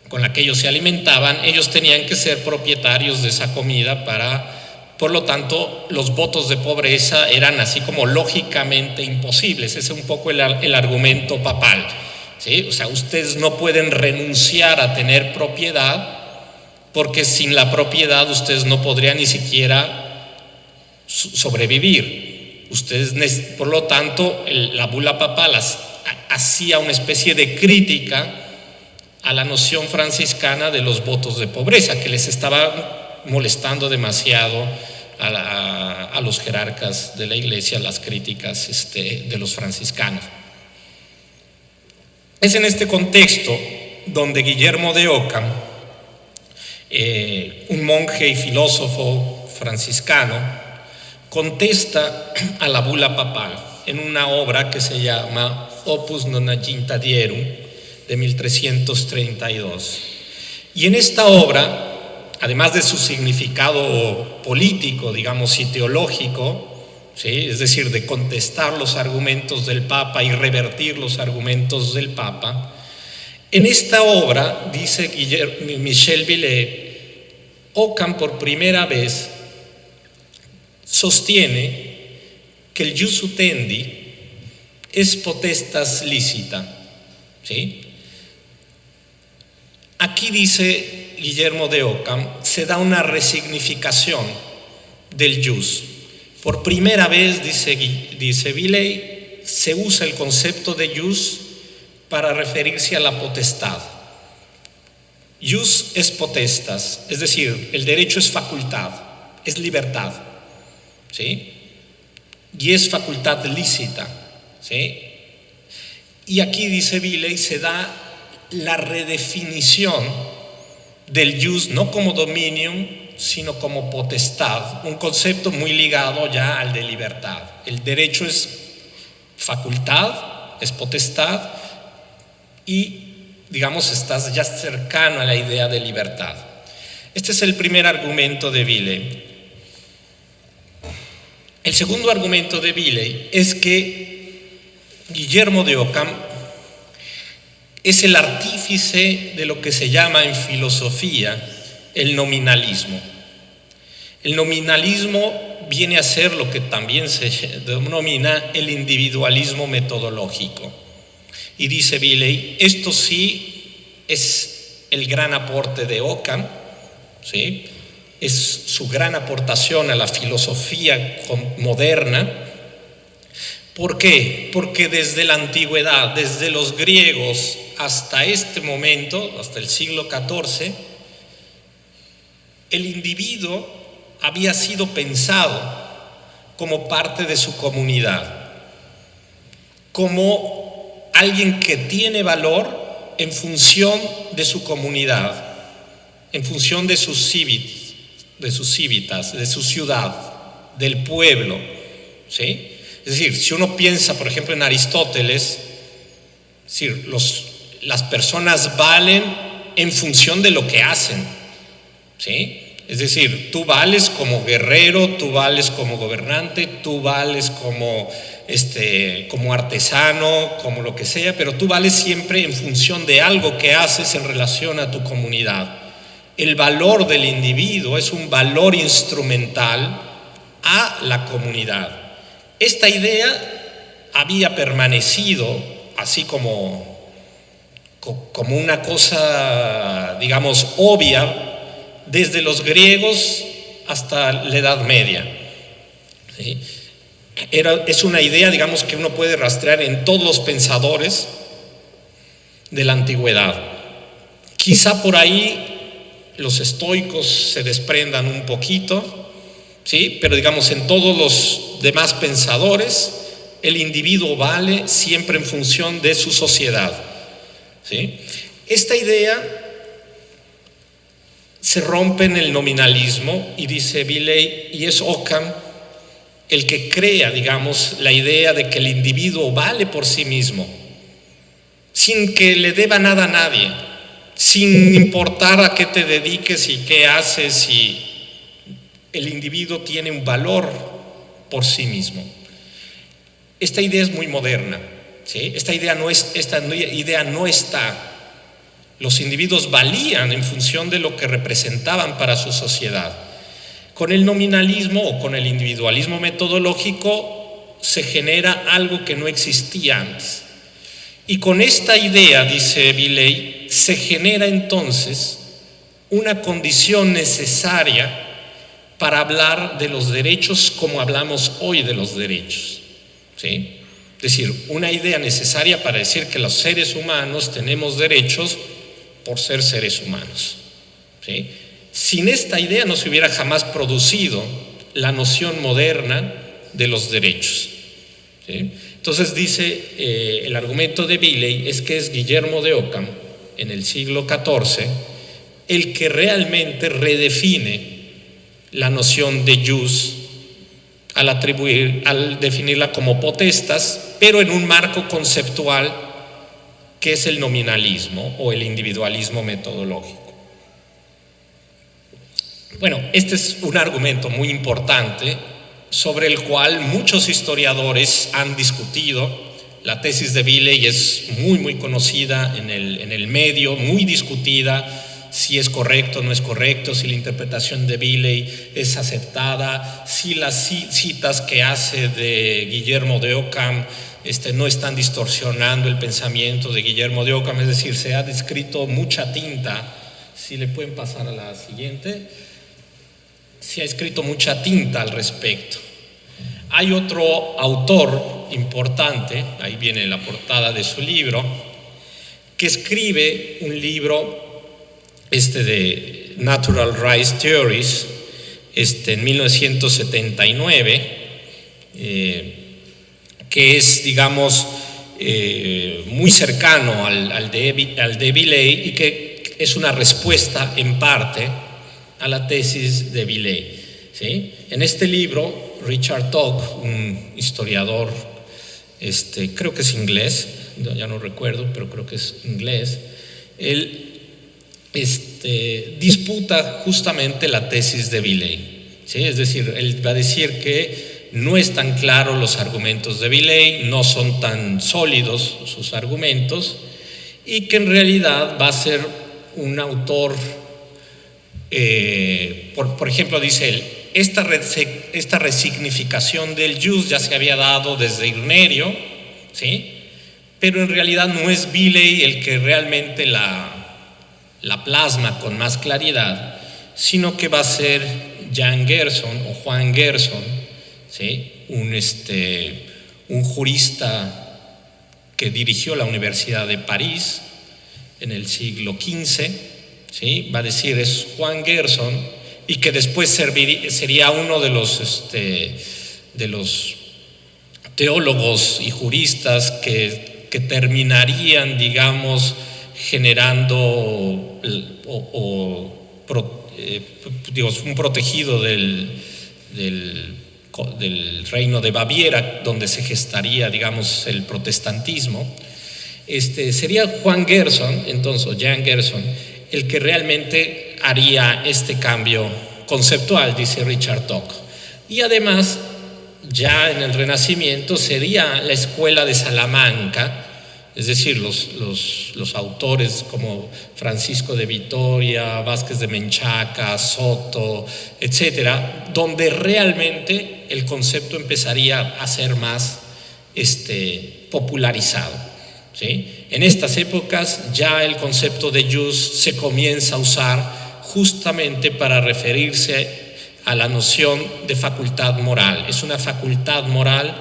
con la que ellos se alimentaban, ellos tenían que ser propietarios de esa comida por lo tanto, los votos de pobreza eran así como lógicamente imposibles. Ese es un poco el argumento papal, ¿sí? O sea, ustedes no pueden renunciar a tener propiedad, porque sin la propiedad ustedes no podrían ni siquiera sobrevivir. Ustedes, por lo tanto, la bula papal hacía una especie de crítica a la noción franciscana de los votos de pobreza, que les estaba molestando demasiado a los jerarcas de la iglesia, las críticas de los franciscanos. Es en este contexto donde Guillermo de Ockham, un monje y filósofo franciscano, contesta a la bula papal en una obra que se llama Opus Nonagintadierum de 1332. Y en esta obra, además de su significado político, digamos, y teológico, ¿sí?, es decir, de contestar los argumentos del Papa y revertir los argumentos del Papa, en esta obra, dice Michel Villey, Ockham por primera vez sostiene que el jus utendi es potestas licita, ¿sí? Aquí, dice Guillermo de Ockham, se da una resignificación del jus. Por primera vez, dice Villey, se usa el concepto de jus para referirse a la potestad. Jus es potestas, es decir, el derecho es facultad, es libertad, ¿sí? Y es facultad lícita, ¿sí? Y aquí, dice Villey, se da la redefinición del jus no como dominium, sino como potestad, un concepto muy ligado ya al de libertad. El derecho es facultad, es potestad, y digamos estás ya cercano a la idea de libertad. Este es el primer argumento de Villey. El segundo argumento de Villey es que Guillermo de Ockham es el artífice de lo que se llama en filosofía el nominalismo. El nominalismo viene a ser lo que también se denomina el individualismo metodológico. Y dice Villey, esto sí es el gran aporte de Ockham, ¿sí?, es su gran aportación a la filosofía moderna. ¿Por qué? Porque desde la antigüedad, desde los griegos hasta este momento, hasta el siglo XIV, el individuo había sido pensado como parte de su comunidad, como alguien que tiene valor en función de su comunidad, en función de sus civitas, de su ciudad, del pueblo, ¿sí? Es decir, si uno piensa, por ejemplo, en Aristóteles, es decir, las personas valen en función de lo que hacen, ¿sí? Es decir, tú vales como guerrero, tú vales como gobernante, tú vales como artesano, como lo que sea, pero tú vales siempre en función de algo que haces en relación a tu comunidad. El valor del individuo es un valor instrumental a la comunidad. Esta idea había permanecido así como una cosa, digamos, obvia desde los griegos hasta la Edad Media, ¿sí? Es una idea, digamos, que uno puede rastrear en todos los pensadores de la antigüedad. Quizá por ahí los estoicos se desprendan un poquito, ¿sí? Pero digamos, en todos los demás pensadores, el individuo vale siempre en función de su sociedad, ¿sí? Esta idea se rompe en el nominalismo y dice Villey, y es Ockham el que crea, digamos, la idea de que el individuo vale por sí mismo, sin que le deba nada a nadie, sin importar a qué te dediques y qué haces, y el individuo tiene un valor por sí mismo. Esta idea es muy moderna, ¿sí? Esta idea no está. Los individuos valían en función de lo que representaban para su sociedad. Con el nominalismo o con el individualismo metodológico se genera algo que no existía antes. Y con esta idea, dice Villey, se genera entonces una condición necesaria para hablar de los derechos como hablamos hoy de los derechos, ¿sí? Es decir, una idea necesaria para decir que los seres humanos tenemos derechos por ser seres humanos, ¿sí? Sin esta idea no se hubiera jamás producido la noción moderna de los derechos, ¿sí? Entonces dice, el argumento de Villey es que es Guillermo de Ockham, en el siglo XIV, el que realmente redefine la noción de jus al definirla como potestas, pero en un marco conceptual que es el nominalismo o el individualismo metodológico. Bueno, este es un argumento muy importante sobre el cual muchos historiadores han discutido. La tesis de Villey es muy conocida en el medio, muy discutida, si es correcto o no es correcto, si la interpretación de Villey es aceptada, si las citas que hace de Guillermo de Ockham no están distorsionando el pensamiento de Guillermo de Ockham. Es decir, se ha descrito mucha tinta. Si le pueden pasar a la siguiente. Se ha escrito mucha tinta al respecto. Hay otro autor importante, ahí viene la portada de su libro, que escribe un libro de Natural Rights Theories en 1979, que es, digamos, muy cercano al de Villey, y que es una respuesta en parte a la tesis de Villey, ¿sí? En este libro, Richard Togg, un historiador, creo que es inglés, ya no recuerdo, pero creo que es inglés, él disputa justamente la tesis de Villey, ¿sí? Es decir, él va a decir que no están claros los argumentos de Villey, no son tan sólidos sus argumentos, y que en realidad va a ser un autor, por ejemplo, dice él, esta resignificación del jus ya se había dado desde Irnerio, ¿sí? Pero en realidad no es Villey el que realmente la plasma con más claridad, sino que va a ser Jan Gerson o Juan Gerson, ¿sí? Un jurista que dirigió la Universidad de París en el siglo XV, ¿sí? Va a decir es Juan Gerson, y que después sería uno de los teólogos y juristas que terminarían, digamos, generando un protegido del reino de Baviera, donde se gestaría, digamos, el protestantismo. Sería Juan Gerson, entonces, o Jan Gerson, el que realmente haría este cambio conceptual, dice Richard Tocque. Y además, ya en el Renacimiento sería la escuela de Salamanca, es decir, los autores como Francisco de Vitoria, Vázquez de Menchaca, Soto, etcétera, donde realmente el concepto empezaría a ser más popularizado, ¿sí? En estas épocas ya el concepto de jus se comienza a usar justamente para referirse a la noción de facultad moral. Es una facultad moral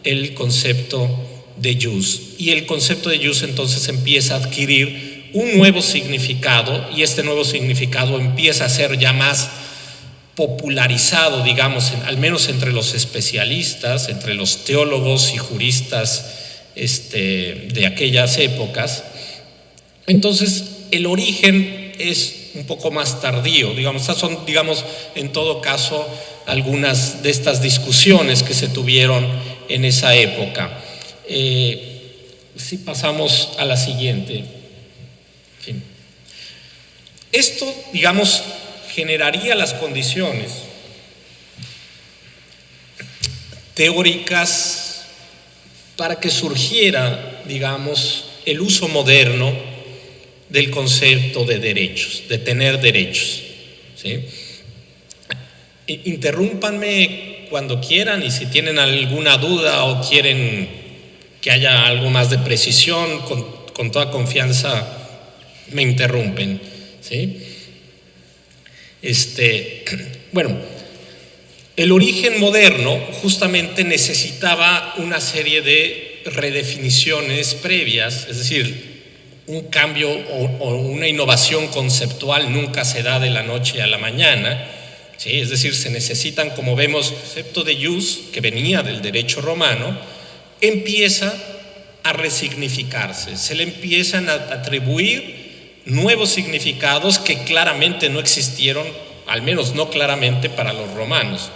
el concepto de jus, y el concepto de jus entonces empieza a adquirir un nuevo significado, y este nuevo significado empieza a ser ya más popularizado, digamos, al menos entre los especialistas, entre los teólogos y juristas de aquellas épocas. Entonces el origen es un poco más tardío, digamos. Estas son, digamos, en todo caso, algunas de estas discusiones que se tuvieron en esa época. Si pasamos a la siguiente. Sí. Esto, digamos, generaría las condiciones teóricas para que surgiera, digamos, el uso moderno del concepto de derechos, de tener derechos, ¿sí? Interrúmpanme cuando quieran, y si tienen alguna duda o quieren que haya algo más de precisión, con toda confianza me interrumpen, ¿sí? Bueno, el origen moderno justamente necesitaba una serie de redefiniciones previas, es decir, un cambio o una innovación conceptual nunca se da de la noche a la mañana, ¿sí? Es decir, se necesitan, como vemos, el concepto de jus, que venía del derecho romano, empieza a resignificarse, se le empiezan a atribuir nuevos significados que claramente no existieron, al menos no claramente para los romanos,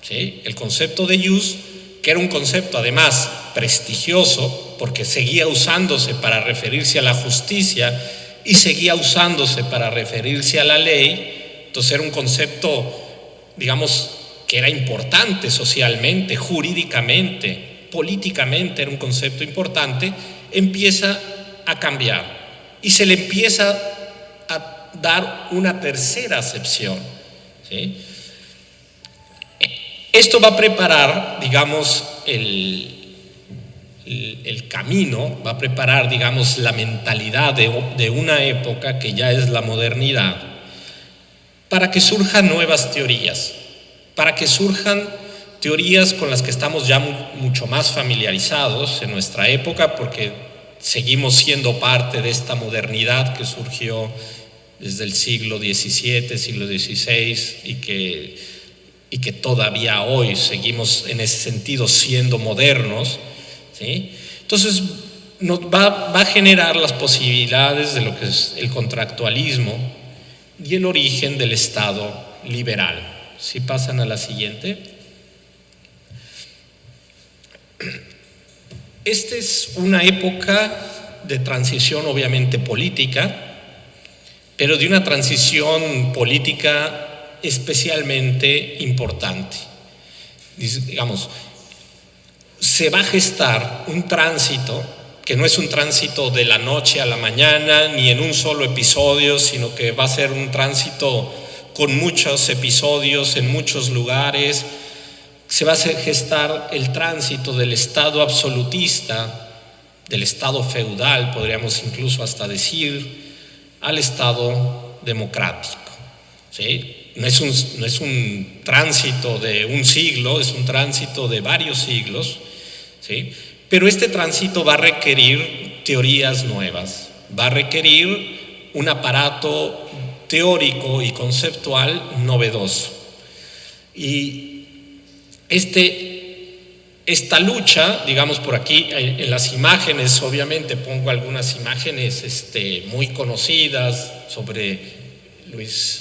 ¿sí? El concepto de jus, que era un concepto además prestigioso, porque seguía usándose para referirse a la justicia y seguía usándose para referirse a la ley, entonces era un concepto, digamos, que era importante socialmente, jurídicamente, políticamente era un concepto importante, empieza a cambiar y se le empieza a dar una tercera acepción, ¿sí? Esto va a preparar, digamos, el camino, va a preparar, digamos, la mentalidad de una época que ya es la modernidad, para que surjan nuevas teorías, para que surjan teorías con las que estamos ya mucho más familiarizados en nuestra época, porque seguimos siendo parte de esta modernidad que surgió desde el siglo XVII, siglo XVI, y que todavía hoy seguimos en ese sentido siendo modernos, ¿sí? Entonces va a generar las posibilidades de lo que es el contractualismo y el origen del Estado liberal. Si pasan a la siguiente. Esta es una época de transición obviamente política, pero de una transición política especialmente importante. Digamos, se va a gestar un tránsito que no es un tránsito de la noche a la mañana ni en un solo episodio, sino que va a ser un tránsito con muchos episodios en muchos lugares. Se va a gestar el tránsito del Estado absolutista, del Estado feudal, podríamos incluso hasta decir, al Estado democrático, ¿sí? No es un tránsito de un siglo, es un tránsito de varios siglos, ¿sí? Pero este tránsito va a requerir teorías nuevas, va a requerir un aparato teórico y conceptual novedoso. Y esta lucha, digamos por aquí, en las imágenes, obviamente pongo algunas imágenes muy conocidas sobre Luis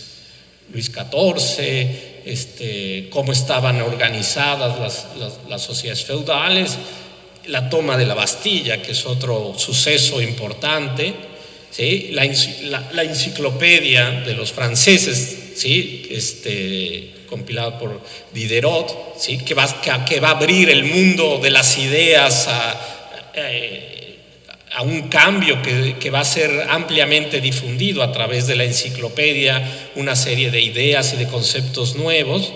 XIV, cómo estaban organizadas las sociedades feudales, la toma de la Bastilla, que es otro suceso importante, ¿sí? La enciclopedia de los franceses, ¿sí? Compilado por Diderot, ¿sí? que va a abrir el mundo de las ideas a un cambio que va a ser ampliamente difundido a través de la enciclopedia, una serie de ideas y de conceptos nuevos,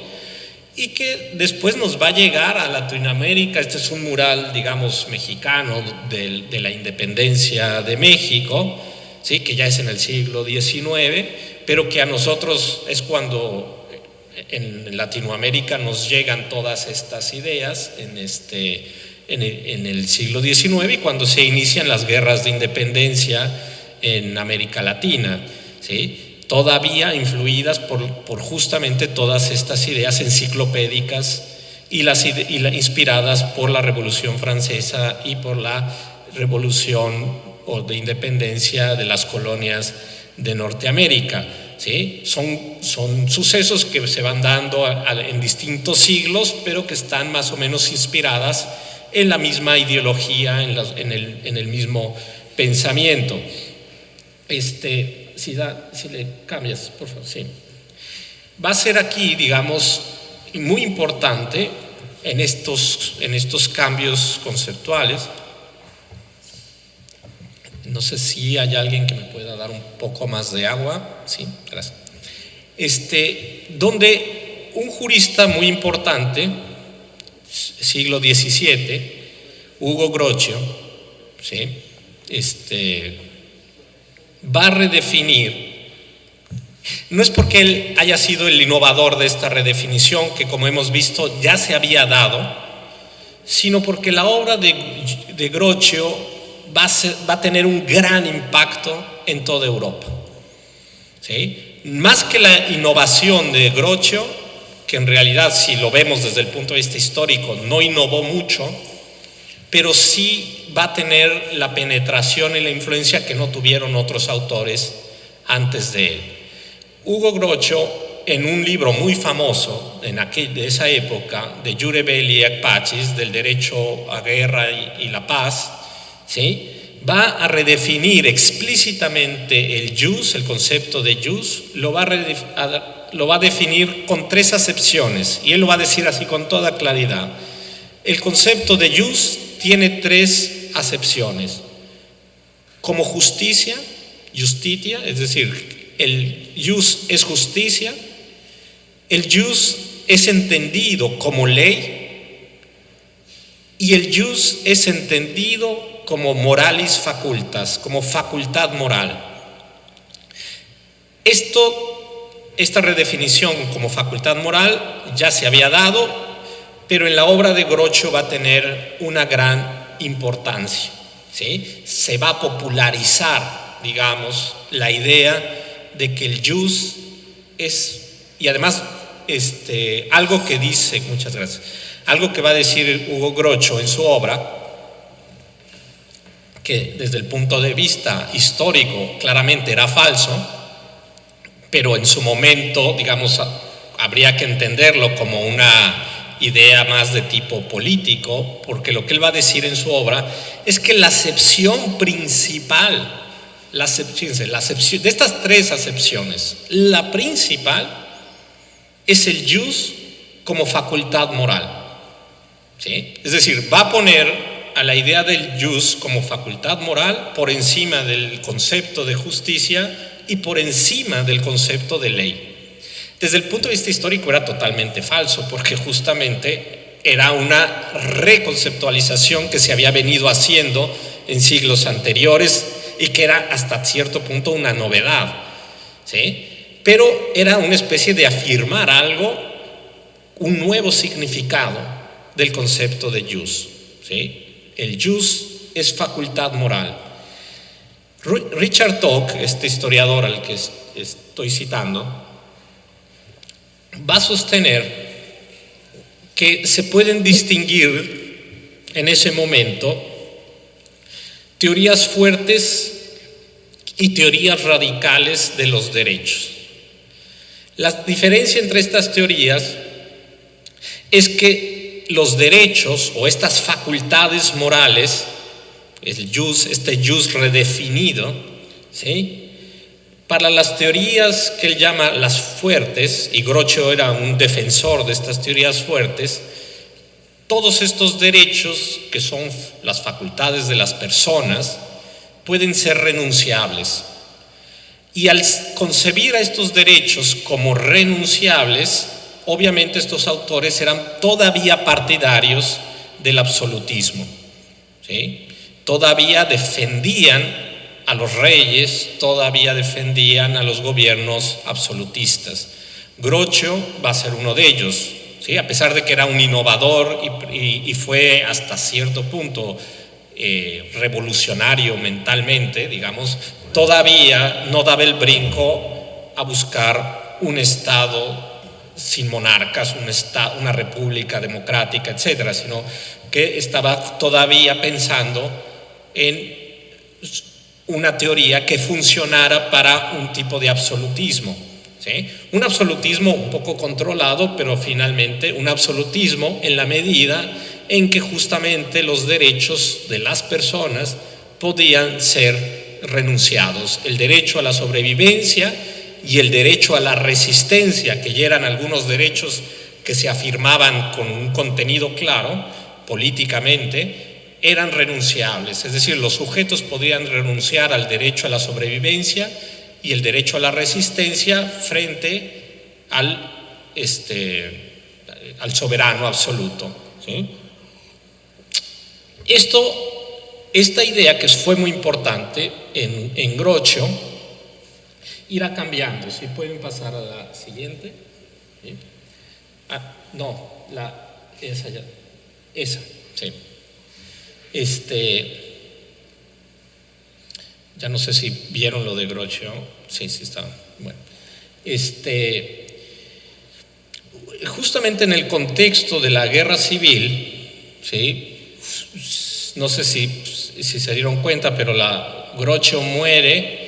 y que después nos va a llegar a Latinoamérica. Este es un mural, digamos, mexicano de la independencia de México, ¿sí? Que ya es en el siglo XIX, pero que a nosotros es cuando en Latinoamérica nos llegan todas estas ideas en el siglo XIX, y cuando se inician las guerras de independencia en América Latina, ¿sí? Todavía influidas por justamente todas estas ideas enciclopédicas y inspiradas por la Revolución Francesa y por la revolución de independencia de las colonias de Norteamérica, ¿sí? Son sucesos que se van dando en distintos siglos, pero que están más o menos inspiradas en la misma ideología, en el mismo pensamiento. Si le cambias, por favor, sí. Va a ser aquí, digamos, muy importante en estos cambios conceptuales. No sé si hay alguien que me pueda dar un poco más de agua. Sí, gracias. Donde un jurista muy importante, siglo XVII, Hugo Grocio, ¿sí? Va a redefinir. No es porque él haya sido el innovador de esta redefinición, que como hemos visto ya se había dado, sino porque la obra de Grocio va a tener un gran impacto en toda Europa, ¿sí? Más que la innovación de Grocio, que en realidad, si lo vemos desde el punto de vista histórico, no innovó mucho, pero sí va a tener la penetración y la influencia que no tuvieron otros autores antes de él. Hugo Grocio, en un libro muy famoso de esa época, de Jure Belli et Pacis, del derecho a guerra y la paz, ¿sí? Va a redefinir explícitamente el jus, el concepto de jus, lo va a definir con 3 acepciones, y él lo va a decir así con toda claridad. El concepto de jus tiene 3 acepciones: como justicia, justitia, es decir, el jus es justicia, el jus es entendido como ley, y el jus es entendido como moralis facultas, como facultad moral. Esta redefinición como facultad moral ya se había dado, pero en la obra de Grocio va a tener una gran importancia, ¿sí? Se va a popularizar, digamos, la idea de que el jus es, y además algo que dice, muchas gracias, algo que va a decir Hugo Grocio en su obra, que desde el punto de vista histórico claramente era falso, pero en su momento, digamos, habría que entenderlo como una idea más de tipo político, porque lo que él va a decir en su obra es que la acepción principal, de estas 3 acepciones, la principal es el jus como facultad moral, ¿sí? Es decir, va a poner a la idea del jus como facultad moral por encima del concepto de justicia y por encima del concepto de ley. Desde el punto de vista histórico era totalmente falso, porque justamente era una reconceptualización que se había venido haciendo en siglos anteriores y que era hasta cierto punto una novedad, ¿sí? pero era una especie de afirmar algo, un nuevo significado del concepto de jus, ¿sí? El jus es facultad moral. Richard Tocque, este historiador al que estoy citando, va a sostener que se pueden distinguir en ese momento teorías fuertes y teorías radicales de los derechos. La diferencia entre estas teorías es que los derechos o estas facultades morales, este jus redefinido, ¿sí?, para las teorías que él llama las fuertes, y Grocio era un defensor de estas teorías fuertes, todos estos derechos, que son las facultades de las personas, pueden ser renunciables. Y al concebir a estos derechos como renunciables, obviamente estos autores eran todavía partidarios del absolutismo, ¿sí? Todavía defendían a los reyes, todavía defendían a los gobiernos absolutistas. Grocio va a ser uno de ellos, ¿sí? A pesar de que era un innovador y fue hasta cierto punto revolucionario mentalmente, digamos, todavía no daba el brinco a buscar un Estado sin monarcas, una república democrática, etcétera, sino que estaba todavía pensando en una teoría que funcionara para un tipo de absolutismo, ¿sí? Un absolutismo un poco controlado, pero finalmente un absolutismo en la medida en que justamente los derechos de las personas podían ser renunciados. El derecho a la sobrevivencia y el derecho a la resistencia, que ya eran algunos derechos que se afirmaban con un contenido claro políticamente, eran renunciables, es decir, los sujetos podían renunciar al derecho a la sobrevivencia y el derecho a la resistencia frente al soberano absoluto, ¿sí? Esta idea, que fue muy importante en Grocio, irá cambiando. Si pueden pasar a la siguiente. ¿Sí? Esa, sí. Ya no sé si vieron lo de Grocio. Sí, está. Bueno. Justamente en el contexto de la guerra civil, ¿sí? No sé si se dieron cuenta, pero Grocio muere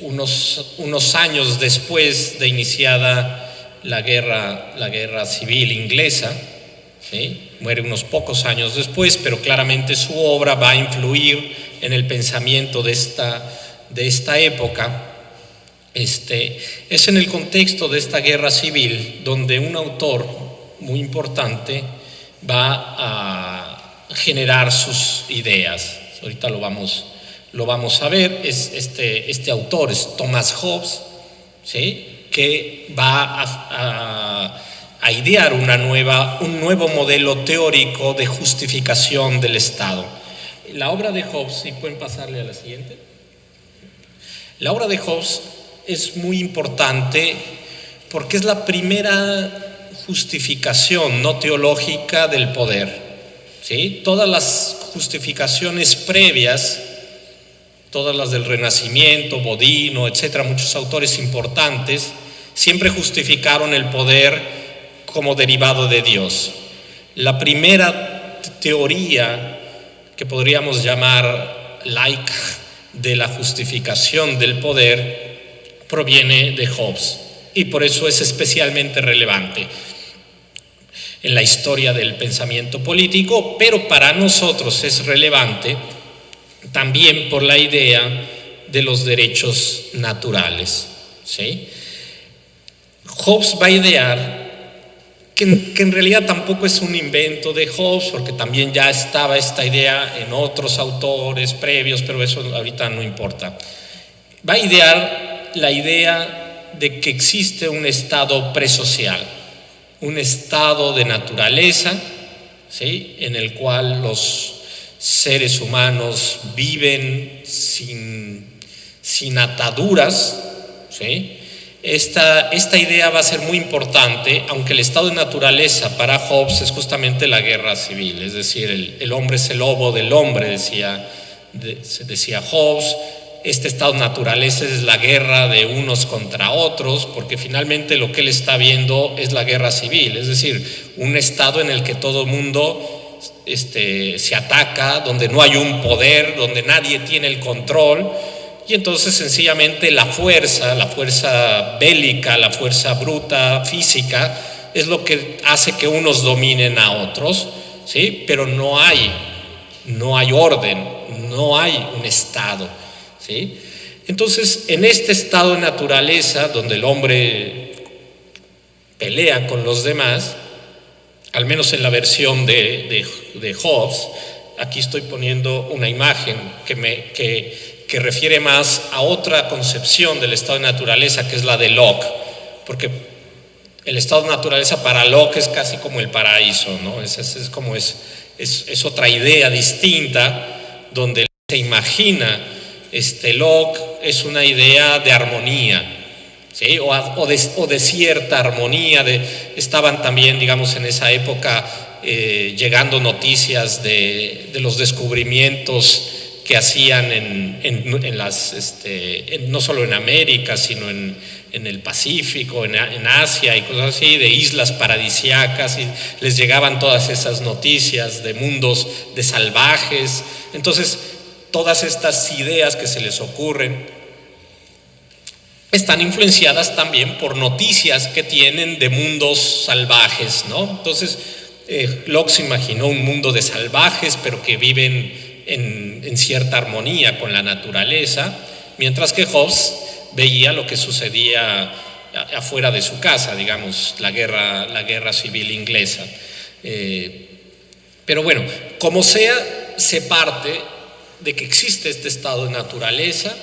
unos años después de iniciada la guerra civil inglesa, ¿sí? Muere unos pocos años después, pero claramente su obra va a influir en el pensamiento de esta época. Es en el contexto de esta guerra civil donde un autor muy importante va a generar sus ideas. Ahorita lo vamos a ver. Este autor es Thomas Hobbes, ¿sí?, que va a idear un nuevo modelo teórico de justificación del Estado. La obra de Hobbes, si pueden pasarle a la siguiente. La obra de Hobbes es muy importante porque es la primera justificación no teológica del poder, ¿sí? Todas las justificaciones previas, todas las del Renacimiento, Bodino, etcétera, muchos autores importantes, siempre justificaron el poder como derivado de Dios. La primera teoría que podríamos llamar laica de la justificación del poder proviene de Hobbes y por eso es especialmente relevante en la historia del pensamiento político, pero para nosotros es relevante también por la idea de los derechos naturales, ¿sí? Hobbes va a idear que en realidad tampoco es un invento de Hobbes, porque también ya estaba esta idea en otros autores previos, pero eso ahorita no importa. Va a idear la idea de que existe un estado presocial, un estado de naturaleza, ¿sí?, en el cual los seres humanos viven sin ataduras, ¿sí? Esta idea va a ser muy importante, aunque el estado de naturaleza para Hobbes es justamente la guerra civil, es decir, el hombre es el lobo del hombre, decía Hobbes. Este estado de naturaleza es la guerra de unos contra otros, porque finalmente lo que él está viendo es la guerra civil, es decir, un estado en el que todo el mundo se ataca, donde no hay un poder, donde nadie tiene el control. Y entonces sencillamente la fuerza bélica, la fuerza bruta, física, es lo que hace que unos dominen a otros, ¿sí? Pero no hay orden, no hay un estado, ¿sí? Entonces, en este estado de naturaleza, donde el hombre pelea con los demás, al menos en la versión de Hobbes, aquí estoy poniendo una imagen que refiere más a otra concepción del estado de naturaleza, que es la de Locke, porque el estado de naturaleza para Locke es casi como el paraíso, ¿no? Es otra idea distinta, donde se imagina, Locke es una idea de armonía, ¿sí? o de cierta armonía. Estaban también, digamos, en esa época llegando noticias de los descubrimientos que hacían no solo en América, sino en el Pacífico, en Asia y cosas así, de islas paradisíacas, y les llegaban todas esas noticias de mundos de salvajes. Entonces, todas estas ideas que se les ocurren están influenciadas también por noticias que tienen de mundos salvajes, ¿no? Entonces, Locke se imaginó un mundo de salvajes, pero que viven en cierta armonía con la naturaleza, mientras que Hobbes veía lo que sucedía afuera de su casa, digamos, la guerra civil inglesa. Pero bueno, como sea, se parte de que existe este estado de naturaleza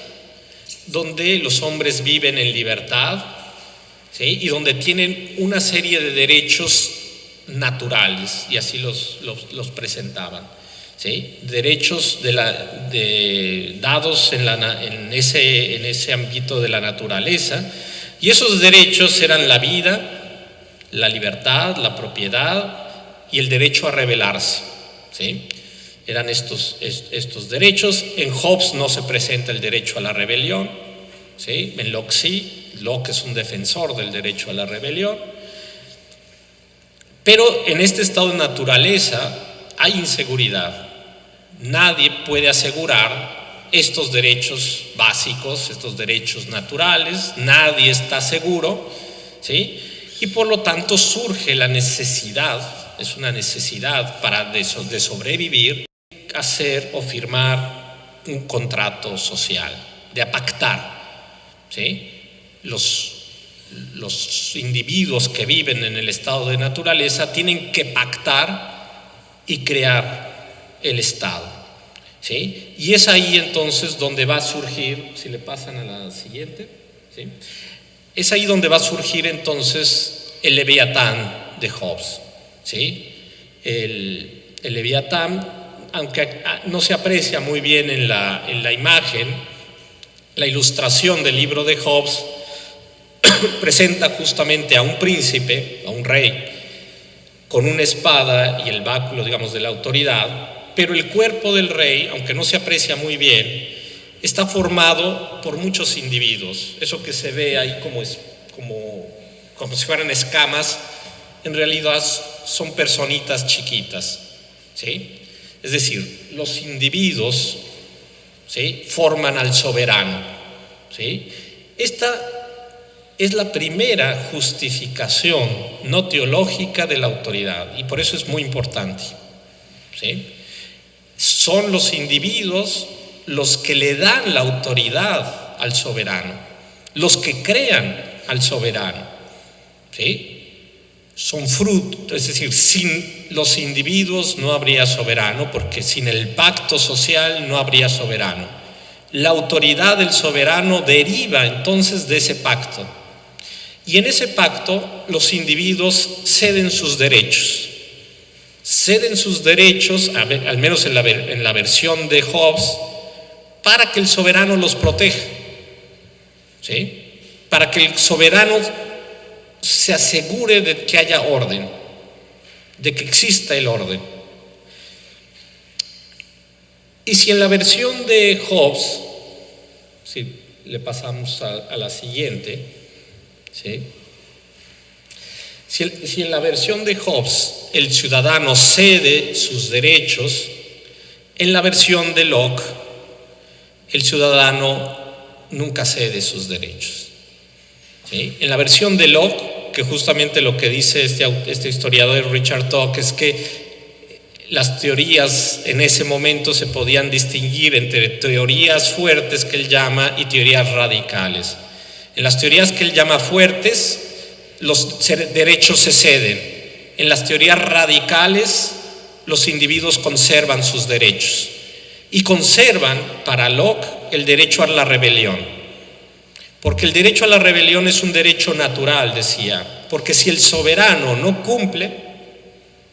donde los hombres viven en libertad, ¿sí? Y donde tienen una serie de derechos naturales, y así los presentaban, ¿sí? Derechos dados en ese ámbito de la naturaleza, y esos derechos eran la vida, la libertad, la propiedad y el derecho a rebelarse, ¿sí? Eran estos derechos. En Hobbes no se presenta el derecho a la rebelión, ¿sí? En Locke sí. Locke es un defensor del derecho a la rebelión. Pero en este estado de naturaleza hay inseguridad. Nadie puede asegurar estos derechos básicos, estos derechos naturales. Nadie está seguro, ¿sí? Y por lo tanto surge la necesidad, es una necesidad de sobrevivir, hacer o firmar un contrato social, de pactar, ¿sí? Los individuos que viven en el estado de naturaleza tienen que pactar y crear el Estado, ¿sí? Y es ahí entonces donde va a surgir, si le pasan a la siguiente, ¿sí? Es ahí donde va a surgir entonces el Leviatán de Hobbes, ¿sí? El Leviatán, aunque no se aprecia muy bien en la imagen, la ilustración del libro de Hobbes presenta justamente a un príncipe, a un rey, con una espada y el báculo, digamos, de la autoridad, pero el cuerpo del rey, aunque no se aprecia muy bien, está formado por muchos individuos. Eso que se ve ahí como si fueran escamas, en realidad son personitas chiquitas, ¿sí? Es decir, los individuos, ¿sí?, forman al soberano, ¿sí? Esta es la primera justificación no teológica de la autoridad, y por eso es muy importante, ¿sí? Son los individuos los que le dan la autoridad al soberano, los que crean al soberano, ¿sí? Son fruto, es decir, sin los individuos no habría soberano, porque sin el pacto social no habría soberano. La autoridad del soberano deriva entonces de ese pacto, y en ese pacto los individuos ceden sus derechos, al menos en la versión de Hobbes, para que el soberano los proteja, ¿sí? para que el soberano se asegure de que haya orden, de que exista el orden. Y si en la versión de Hobbes, si le pasamos a la siguiente, ¿sí? Si en la versión de Hobbes el ciudadano cede sus derechos, en la versión de Locke el ciudadano nunca cede sus derechos, ¿sí? En la versión de Locke, que justamente lo que dice este historiador Richard Locke es que las teorías en ese momento se podían distinguir entre teorías fuertes, que él llama, y teorías radicales. En las teorías que él llama fuertes, los derechos se ceden. En las teorías radicales, los individuos conservan sus derechos. Y conservan, para Locke, el derecho a la rebelión. Porque el derecho a la rebelión es un derecho natural, decía. Porque si el soberano no cumple,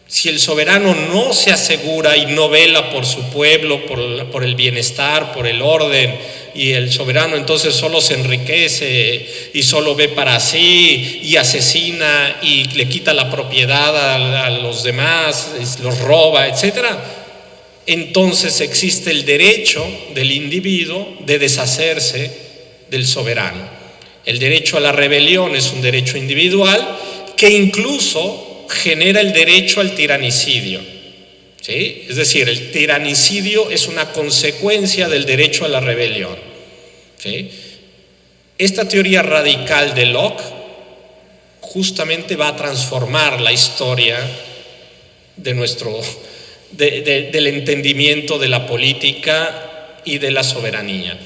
si el soberano no se asegura y no vela por su pueblo, por el bienestar, por el orden, y el soberano entonces solo se enriquece y solo ve para sí y asesina y le quita la propiedad a los demás, los roba, etcétera, entonces existe el derecho del individuo de deshacerse del soberano. El derecho a la rebelión es un derecho individual que incluso genera el derecho al tiranicidio, ¿sí? Es decir, el tiranicidio es una consecuencia del derecho a la rebelión, ¿sí? Esta teoría radical de Locke justamente va a transformar la historia de del entendimiento de la política y de la soberanía,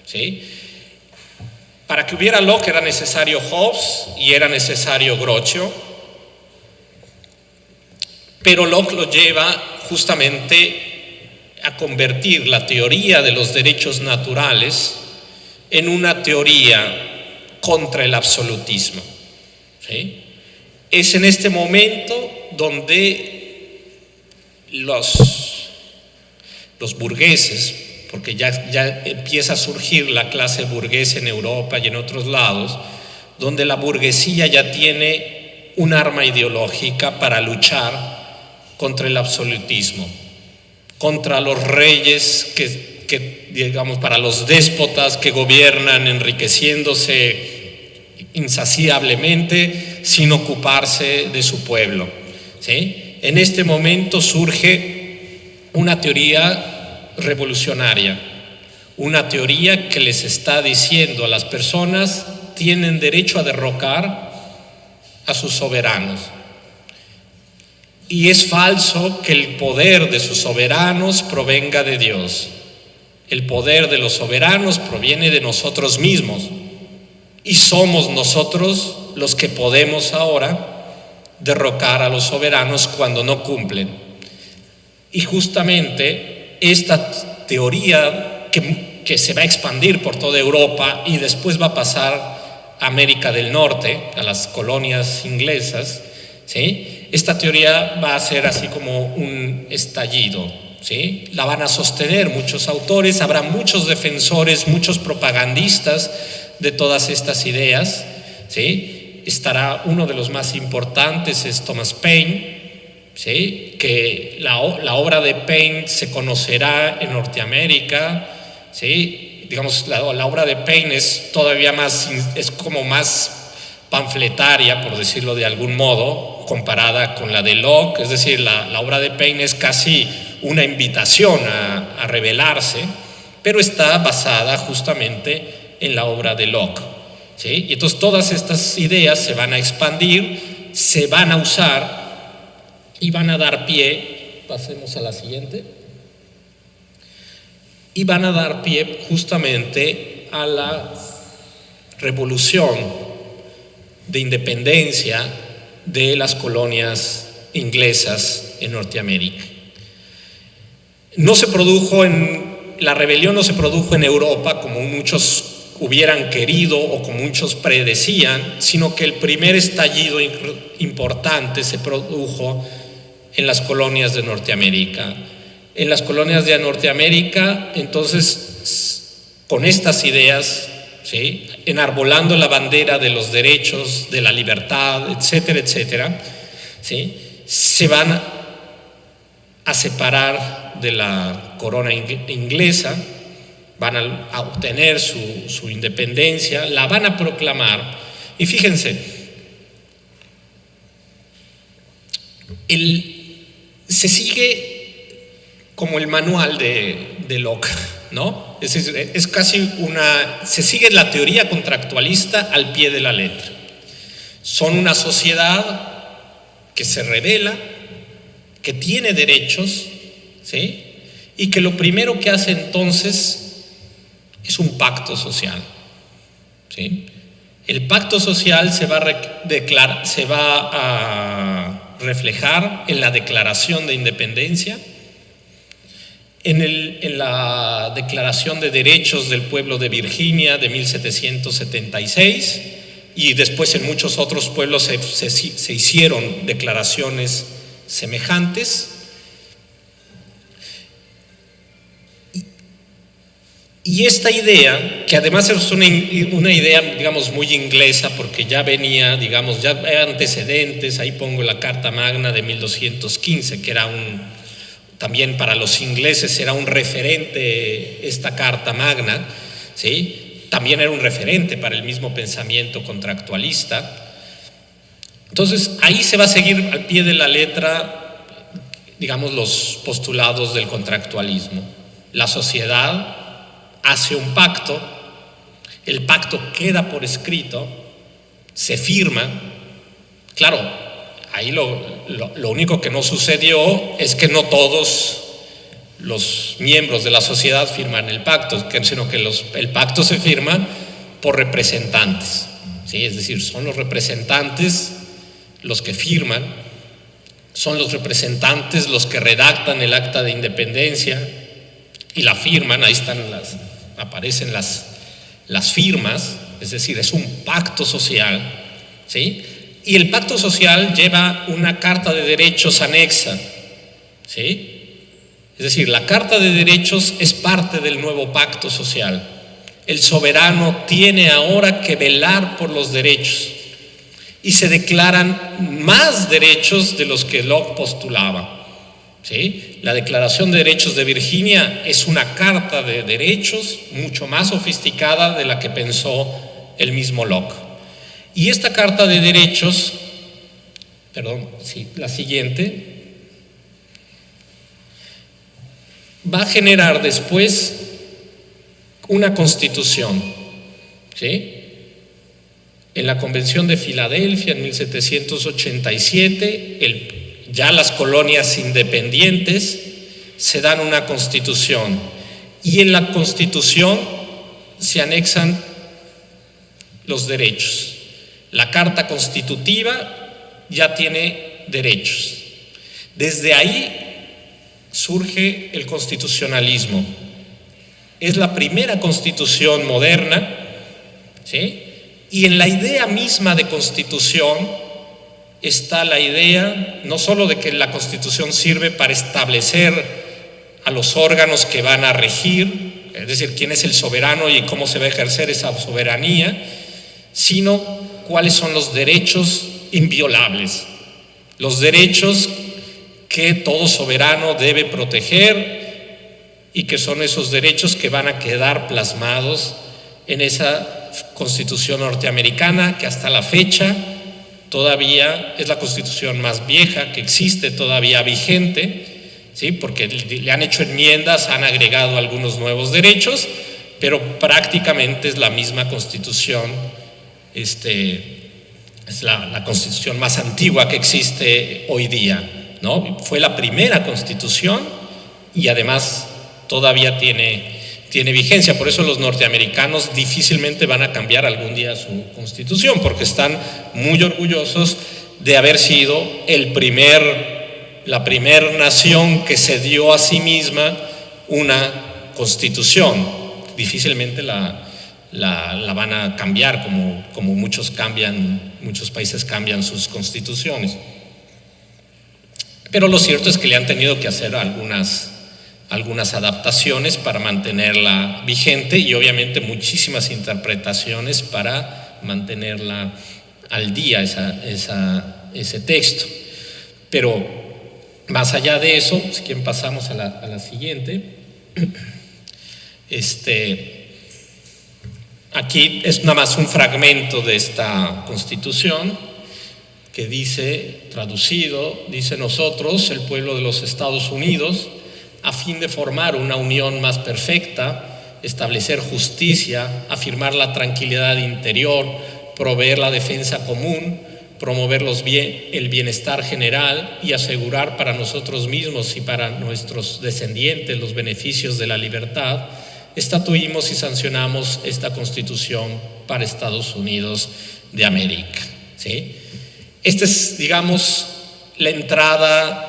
¿sí? Para que hubiera Locke era necesario Hobbes y era necesario Groucho. Pero Locke lo lleva justamente a convertir la teoría de los derechos naturales en una teoría contra el absolutismo, ¿sí? Es en este momento donde los burgueses, porque ya empieza a surgir la clase burguesa en Europa y en otros lados, donde la burguesía ya tiene un arma ideológica para luchar contra el absolutismo, contra los reyes que digamos, para los déspotas que gobiernan enriqueciéndose insaciablemente sin ocuparse de su pueblo, ¿sí? En este momento surge una teoría revolucionaria, una teoría que les está diciendo a las personas: tienen derecho a derrocar a sus soberanos. Y es falso que el poder de sus soberanos provenga de Dios. El poder de los soberanos proviene de nosotros mismos. Y somos nosotros los que podemos ahora derrocar a los soberanos cuando no cumplen. Y justamente esta teoría que se va a expandir por toda Europa y después va a pasar a América del Norte, a las colonias inglesas, ¿sí? Esta teoría va a ser así como un estallido, ¿sí? La van a sostener muchos autores, habrá muchos defensores, muchos propagandistas de todas estas ideas, ¿sí? Estará uno de los más importantes, es Thomas Paine, ¿sí? Que la obra de Paine se conocerá en Norteamérica, ¿sí? Digamos, la obra de Paine es todavía más, es como más panfletaria, por decirlo de algún modo, comparada con la de Locke. Es decir, la obra de Paine es casi una invitación a rebelarse, pero está basada justamente en la obra de Locke, ¿sí? Y entonces todas estas ideas se van a expandir, se van a usar y van a dar pie, pasemos a la siguiente, y van a dar pie justamente a la revolución de independencia de las colonias inglesas en Norteamérica. La rebelión no se produjo en Europa como muchos hubieran querido o como muchos predecían, sino que el primer estallido importante se produjo en las colonias de Norteamérica. En las colonias de Norteamérica, entonces, con estas ideas, ¿sí? enarbolando la bandera de los derechos, de la libertad, etcétera, etcétera, ¿sí? Se van a separar de la corona inglesa, van a obtener su independencia, la van a proclamar. Y fíjense, se sigue como el manual de Locke, ¿no? Es casi se sigue la teoría contractualista al pie de la letra. Son una sociedad que se rebela, que tiene derechos, ¿sí? Y que lo primero que hace entonces es un pacto social, ¿sí? El pacto social se va a reflejar en la Declaración de Independencia, en la Declaración de Derechos del Pueblo de Virginia de 1776, y después en muchos otros pueblos se hicieron declaraciones semejantes. Y esta idea, que además es una idea, digamos, muy inglesa, porque ya venía, digamos, ya hay antecedentes. Ahí pongo la Carta Magna de 1215, que era también para los ingleses era un referente esta Carta Magna, ¿sí? También era un referente para el mismo pensamiento contractualista. Entonces, ahí se va a seguir al pie de la letra, digamos, los postulados del contractualismo. La sociedad hace un pacto, el pacto queda por escrito, se firma. Claro, ahí lo único que no sucedió es que no todos los miembros de la sociedad firman el pacto, sino que el pacto se firma por representantes, ¿sí? Es decir, son los representantes los que firman, son los representantes los que redactan el acta de independencia y la firman. Ahí aparecen las firmas, es decir, es un pacto social, ¿sí? Y el pacto social lleva una carta de derechos anexa, ¿sí? Es decir, la carta de derechos es parte del nuevo pacto social. El soberano tiene ahora que velar por los derechos, y se declaran más derechos de los que Locke postulaba, ¿sí? La Declaración de Derechos de Virginia es una carta de derechos mucho más sofisticada de la que pensó el mismo Locke. Y esta carta de derechos, la siguiente, va a generar después una constitución, ¿sí? En la Convención de Filadelfia en 1787, ya las colonias independientes se dan una constitución, y en la constitución se anexan los derechos. La Carta Constitutiva ya tiene derechos. Desde ahí surge el constitucionalismo. Es la primera constitución moderna, ¿sí? Y en la idea misma de constitución está la idea no solo de que la constitución sirve para establecer a los órganos que van a regir, es decir, quién es el soberano y cómo se va a ejercer esa soberanía, sino cuáles son los derechos inviolables, los derechos que todo soberano debe proteger, y que son esos derechos que van a quedar plasmados en esa Constitución norteamericana, que hasta la fecha todavía es la constitución más vieja que existe, todavía vigente, ¿sí? Porque le han hecho enmiendas, han agregado algunos nuevos derechos, pero prácticamente es la misma constitución. Es la constitución más antigua que existe hoy día, ¿no? Fue la primera constitución y además todavía tiene vigencia. Por eso los norteamericanos difícilmente van a cambiar algún día su constitución, porque están muy orgullosos de haber sido la primer nación que se dio a sí misma una constitución. Difícilmente la van a cambiar, como muchos países cambian sus constituciones. Pero lo cierto es que le han tenido que hacer algunas algunas adaptaciones para mantenerla vigente y obviamente muchísimas interpretaciones para mantenerla al día ese texto. Pero más allá de eso, si quieren pasamos a la siguiente. Aquí es nada más un fragmento de esta Constitución que dice, traducido, dice: nosotros, el pueblo de los Estados Unidos, a fin de formar una unión más perfecta, establecer justicia, afirmar la tranquilidad interior, proveer la defensa común, promover el bienestar general y asegurar para nosotros mismos y para nuestros descendientes los beneficios de la libertad, estatuimos y sancionamos esta Constitución para Estados Unidos de América. ¿Sí? Esta es, digamos, la entrada,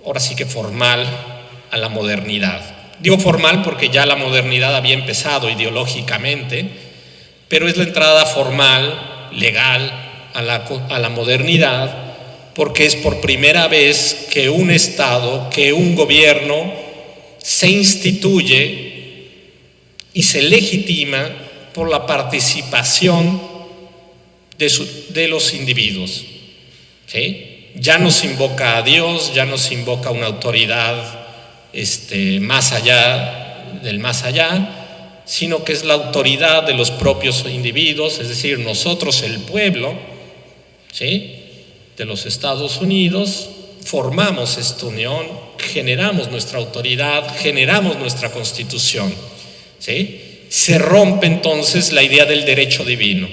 ahora sí que formal, a la modernidad. Digo formal porque ya la modernidad había empezado ideológicamente, pero es la entrada formal, legal, a la modernidad, porque es por primera vez que un Estado, que un gobierno se instituye y se legitima por la participación de los individuos. ¿Sí? Ya no se invoca a Dios, ya no se invoca a una autoridad más allá del más allá, sino que es la autoridad de los propios individuos, es decir, nosotros, el pueblo, ¿sí?, de los Estados Unidos, formamos esta unión, generamos nuestra autoridad, generamos nuestra Constitución. ¿Sí? Se rompe entonces la idea del derecho divino.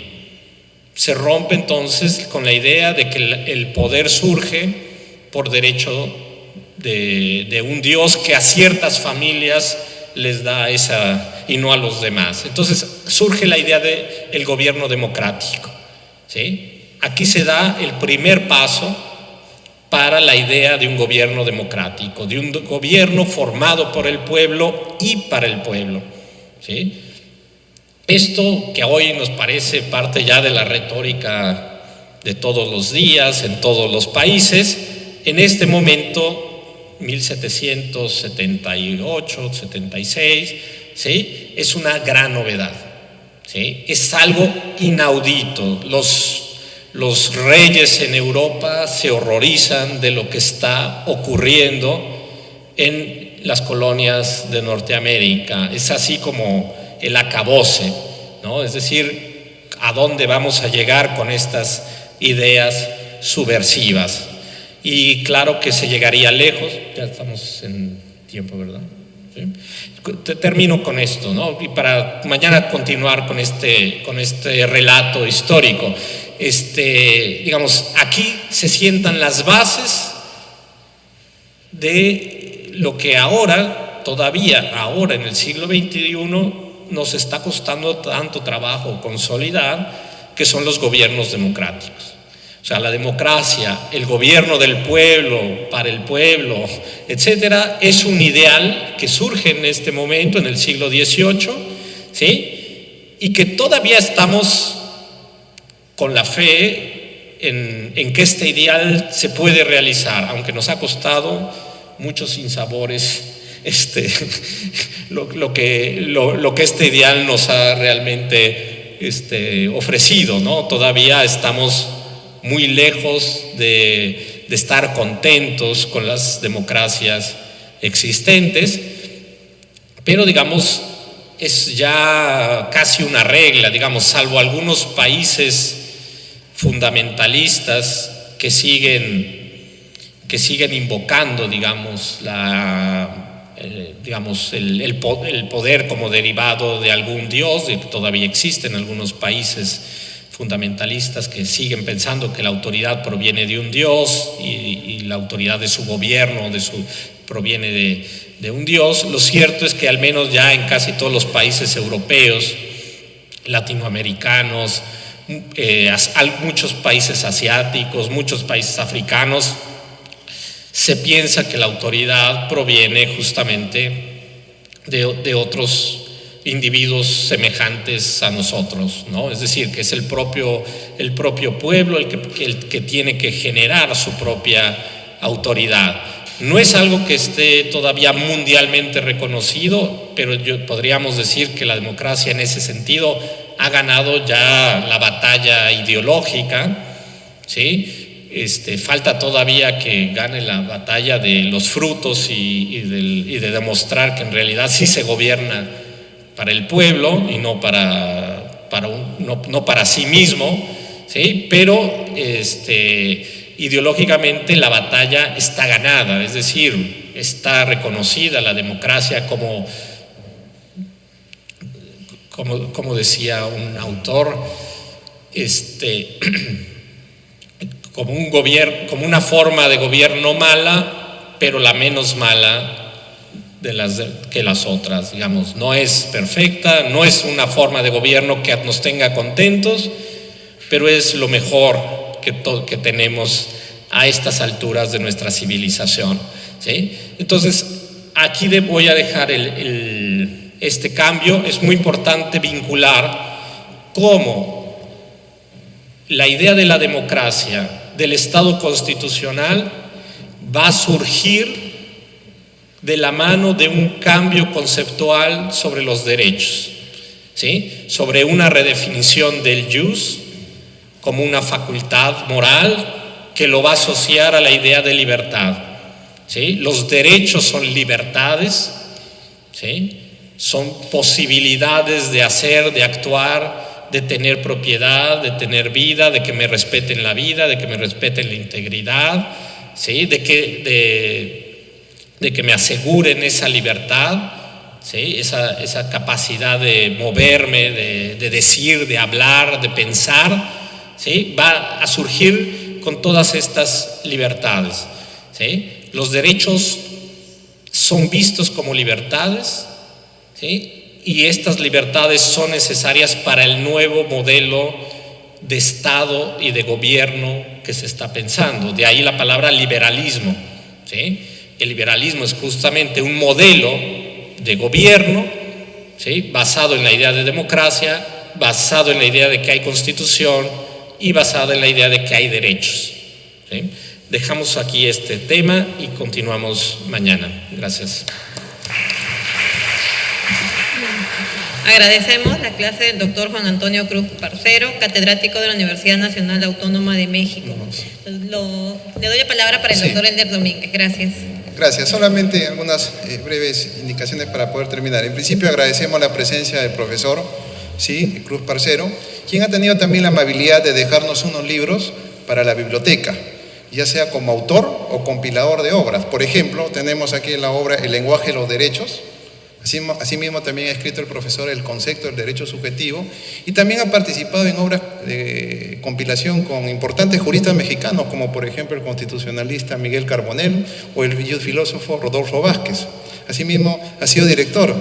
Se rompe entonces con la idea de que el poder surge por derecho de un Dios que a ciertas familias les da esa y no a los demás. Entonces surge la idea del gobierno democrático. ¿Sí? Aquí se da el primer paso para la idea de un gobierno democrático, de un gobierno formado por el pueblo y para el pueblo. ¿Sí? Esto que hoy nos parece parte ya de la retórica de todos los días, en todos los países, en este momento, 1778, 76, ¿sí?, es una gran novedad. ¿Sí? Es algo inaudito. Los reyes en Europa se horrorizan de lo que está ocurriendo en las colonias de Norteamérica. Es así como el acabose, ¿no? Es decir, ¿a dónde vamos a llegar con estas ideas subversivas? Y claro que se llegaría lejos. Ya estamos en tiempo, ¿verdad? ¿Sí? Termino con esto, ¿no? Y para mañana continuar con este relato histórico. Digamos, aquí se sientan las bases de lo que todavía ahora en el siglo XXI nos está costando tanto trabajo consolidar, que son los gobiernos democráticos. O sea, la democracia, el gobierno del pueblo, para el pueblo, etcétera, es un ideal que surge en este momento, en el siglo XVIII, ¿sí?, y que todavía estamos con la fe en que este ideal se puede realizar, aunque nos ha costado muchos sinsabores lo que este ideal nos ha realmente ofrecido, ¿no? Todavía estamos muy lejos de estar contentos con las democracias existentes, pero digamos es ya casi una regla, digamos, salvo algunos países fundamentalistas que siguen invocando, digamos, el poder como derivado de algún Dios, que todavía existen algunos países fundamentalistas que siguen pensando que la autoridad proviene de un Dios y la autoridad de su gobierno proviene de un Dios. Lo cierto es que al menos ya en casi todos los países europeos, latinoamericanos, muchos países asiáticos, muchos países africanos, se piensa que la autoridad proviene justamente de otros individuos semejantes a nosotros, ¿no? Es decir, que es el propio pueblo el que tiene que generar su propia autoridad. No es algo que esté todavía mundialmente reconocido, pero podríamos decir que la democracia en ese sentido ha ganado ya la batalla ideológica, ¿sí? Falta todavía que gane la batalla de los frutos y de demostrar que en realidad sí se gobierna para el pueblo y no para sí mismo, ¿sí? Pero ideológicamente la batalla está ganada, es decir, está reconocida la democracia como decía un autor, como un gobierno, como una forma de gobierno mala, pero la menos mala que las otras, digamos. No es perfecta, no es una forma de gobierno que nos tenga contentos, pero es lo mejor que tenemos a estas alturas de nuestra civilización, ¿sí? Entonces, aquí voy a dejar este cambio. Es muy importante vincular cómo la idea de la democracia, del Estado constitucional, va a surgir de la mano de un cambio conceptual sobre los derechos, ¿sí? Sobre una redefinición del jus como una facultad moral que lo va a asociar a la idea de libertad, ¿sí? Los derechos son libertades, ¿sí? Son posibilidades de hacer, de actuar, de tener propiedad, de tener vida, de que me respeten la vida, de que me respeten la integridad, ¿sí? De que me aseguren esa libertad, ¿sí? Esa capacidad de moverme, de decir, de hablar, de pensar, ¿sí? Va a surgir con todas estas libertades, ¿sí? Los derechos son vistos como libertades, ¿sí? Y estas libertades son necesarias para el nuevo modelo de Estado y de gobierno que se está pensando. De ahí la palabra liberalismo, ¿sí? El liberalismo es justamente un modelo de gobierno, ¿sí? Basado en la idea de democracia, basado en la idea de que hay constitución y basado en la idea de que hay derechos, ¿sí? Dejamos aquí este tema y continuamos mañana. Gracias. Agradecemos la clase del doctor Juan Antonio Cruz Parcero, catedrático de la Universidad Nacional Autónoma de México. Le doy la palabra para el doctor Elder Domínguez. Gracias. Gracias. Solamente algunas breves indicaciones para poder terminar. En principio agradecemos la presencia del profesor, ¿sí?, Cruz Parcero, quien ha tenido también la amabilidad de dejarnos unos libros para la biblioteca, ya sea como autor o compilador de obras. Por ejemplo, tenemos aquí la obra El lenguaje de los derechos. Asimismo también ha escrito el profesor el concepto del derecho subjetivo y también ha participado en obras de compilación con importantes juristas mexicanos, como por ejemplo el constitucionalista Miguel Carbonell o el filósofo Rodolfo Vázquez. Asimismo ha sido director,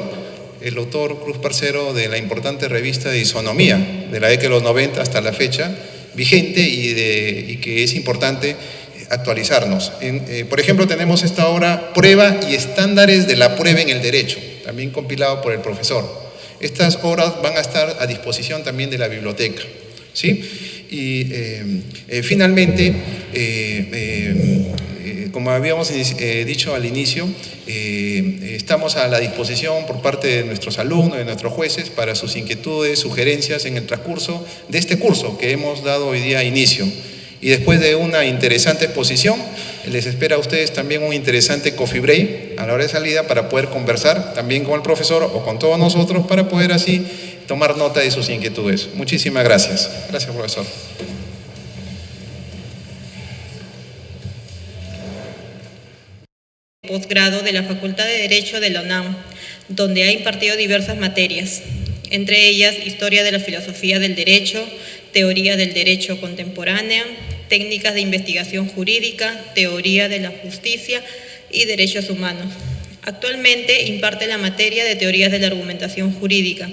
el doctor Cruz Parcero, de la importante revista de Isonomía de la década de los 90 hasta la fecha, vigente y que es importante actualizarnos. Por ejemplo, tenemos esta obra Prueba y estándares de la prueba en el derecho, también compilado por el profesor. Estas obras van a estar a disposición también de la biblioteca, ¿sí? Y finalmente, como habíamos dicho al inicio, estamos a la disposición por parte de nuestros alumnos, de nuestros jueces, para sus inquietudes, sugerencias en el transcurso de este curso que hemos dado hoy día inicio. Y después de una interesante exposición, les espera a ustedes también un interesante coffee break a la hora de salida para poder conversar también con el profesor o con todos nosotros para poder así tomar nota de sus inquietudes. Muchísimas gracias. Gracias, profesor. Posgrado de la Facultad de Derecho de la UNAM, donde ha impartido diversas materias, entre ellas Historia de la Filosofía del Derecho, Teoría del Derecho Contemporánea, Técnicas de Investigación Jurídica, Teoría de la Justicia y Derechos Humanos. Actualmente imparte la materia de Teorías de la Argumentación Jurídica.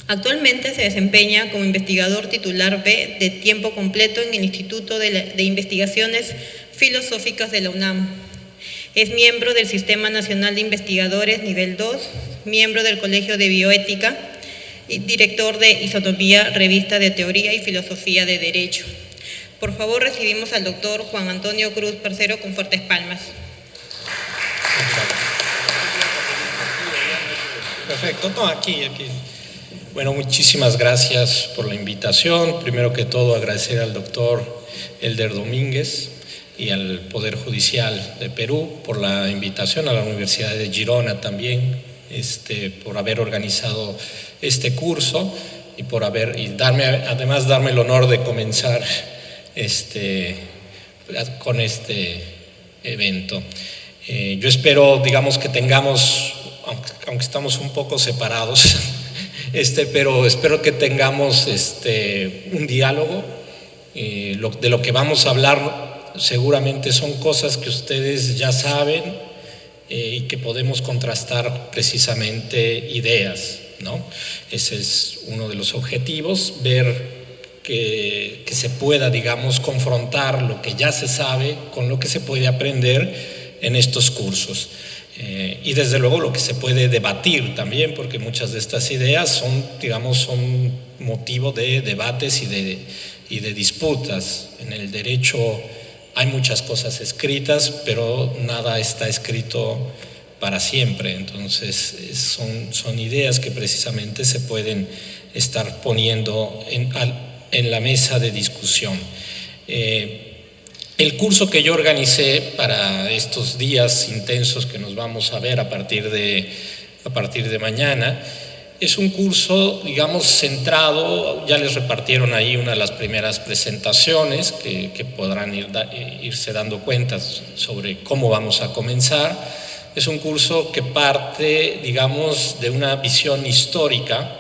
Actualmente se desempeña como investigador titular B de tiempo completo en el Instituto de Investigaciones Filosóficas de la UNAM. Es miembro del Sistema Nacional de Investigadores Nivel 2, miembro del Colegio de Bioética y director de Isonomía, Revista de Teoría y Filosofía de Derecho. Por favor, recibimos al doctor Juan Antonio Cruz Parcero con fuertes palmas. Perfecto, no, aquí. Bueno, muchísimas gracias por la invitación. Primero que todo, agradecer al doctor Elder Domínguez y al Poder Judicial de Perú por la invitación, a la Universidad de Girona también, por haber organizado este curso y darme el honor de comenzar con este evento. Yo espero, digamos, que tengamos, aunque estamos un poco separados, pero espero que tengamos un diálogo. De lo que vamos a hablar seguramente son cosas que ustedes ya saben y que podemos contrastar precisamente ideas, ¿no? Ese es uno de los objetivos, ver que se pueda, digamos, confrontar lo que ya se sabe con lo que se puede aprender en estos cursos. Y desde luego lo que se puede debatir también, porque muchas de estas ideas son motivo de debates y de disputas. En el derecho hay muchas cosas escritas, pero nada está escrito para siempre. Entonces son ideas que precisamente se pueden estar poniendo en la mesa de discusión. El curso que yo organicé para estos días intensos que nos vamos a ver a partir de mañana es un curso, digamos, centrado. Ya les repartieron ahí una de las primeras presentaciones que podrán irse dando cuenta sobre cómo vamos a comenzar. Es un curso que parte, digamos, de una visión histórica,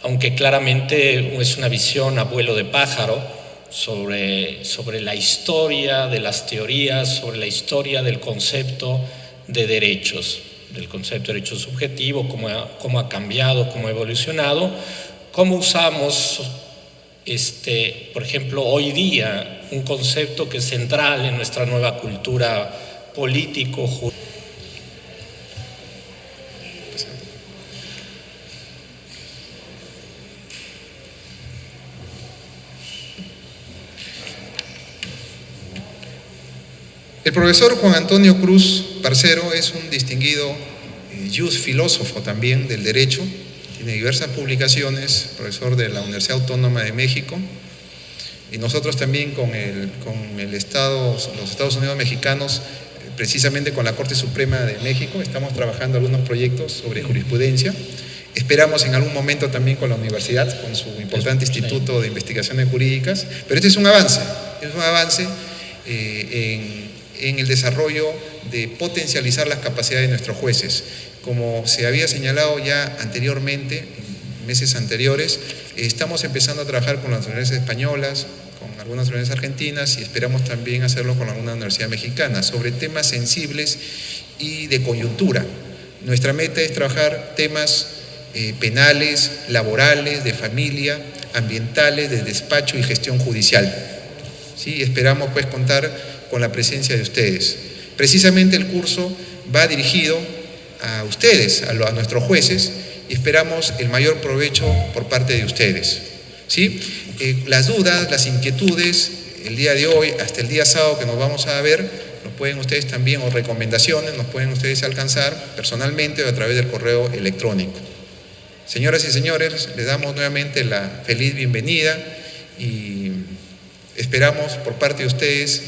aunque claramente es una visión a vuelo de pájaro, sobre la historia de las teorías, sobre la historia del concepto de derechos, del concepto de derecho subjetivo, cómo ha cambiado, cómo ha evolucionado, cómo usamos, por ejemplo, hoy día un concepto que es central en nuestra nueva cultura político-jurídica. El profesor Juan Antonio Cruz Parcero es un distinguido filósofo también del derecho, tiene diversas publicaciones, profesor de la Universidad Autónoma de México, y nosotros también con los Estados Unidos mexicanos, precisamente con la Corte Suprema de México, estamos trabajando algunos proyectos sobre jurisprudencia. Esperamos en algún momento también con la universidad, con su importante Instituto de Investigaciones Jurídicas, pero este es un avance en el desarrollo de potencializar las capacidades de nuestros jueces. Como se había señalado ya anteriormente, en meses anteriores, estamos empezando a trabajar con las universidades españolas, con algunas universidades argentinas y esperamos también hacerlo con alguna universidad mexicana, sobre temas sensibles y de coyuntura. Nuestra meta es trabajar temas penales, laborales, de familia, ambientales, de despacho y gestión judicial. ¿Sí? Esperamos pues contar con la presencia de ustedes. Precisamente el curso va dirigido a ustedes, a nuestros jueces, y esperamos el mayor provecho por parte de ustedes. ¿Sí? Las dudas, las inquietudes, el día de hoy hasta el día sábado que nos vamos a ver, nos pueden ustedes también, o recomendaciones, nos pueden ustedes alcanzar personalmente o a través del correo electrónico. Señoras y señores, les damos nuevamente la feliz bienvenida y esperamos por parte de ustedes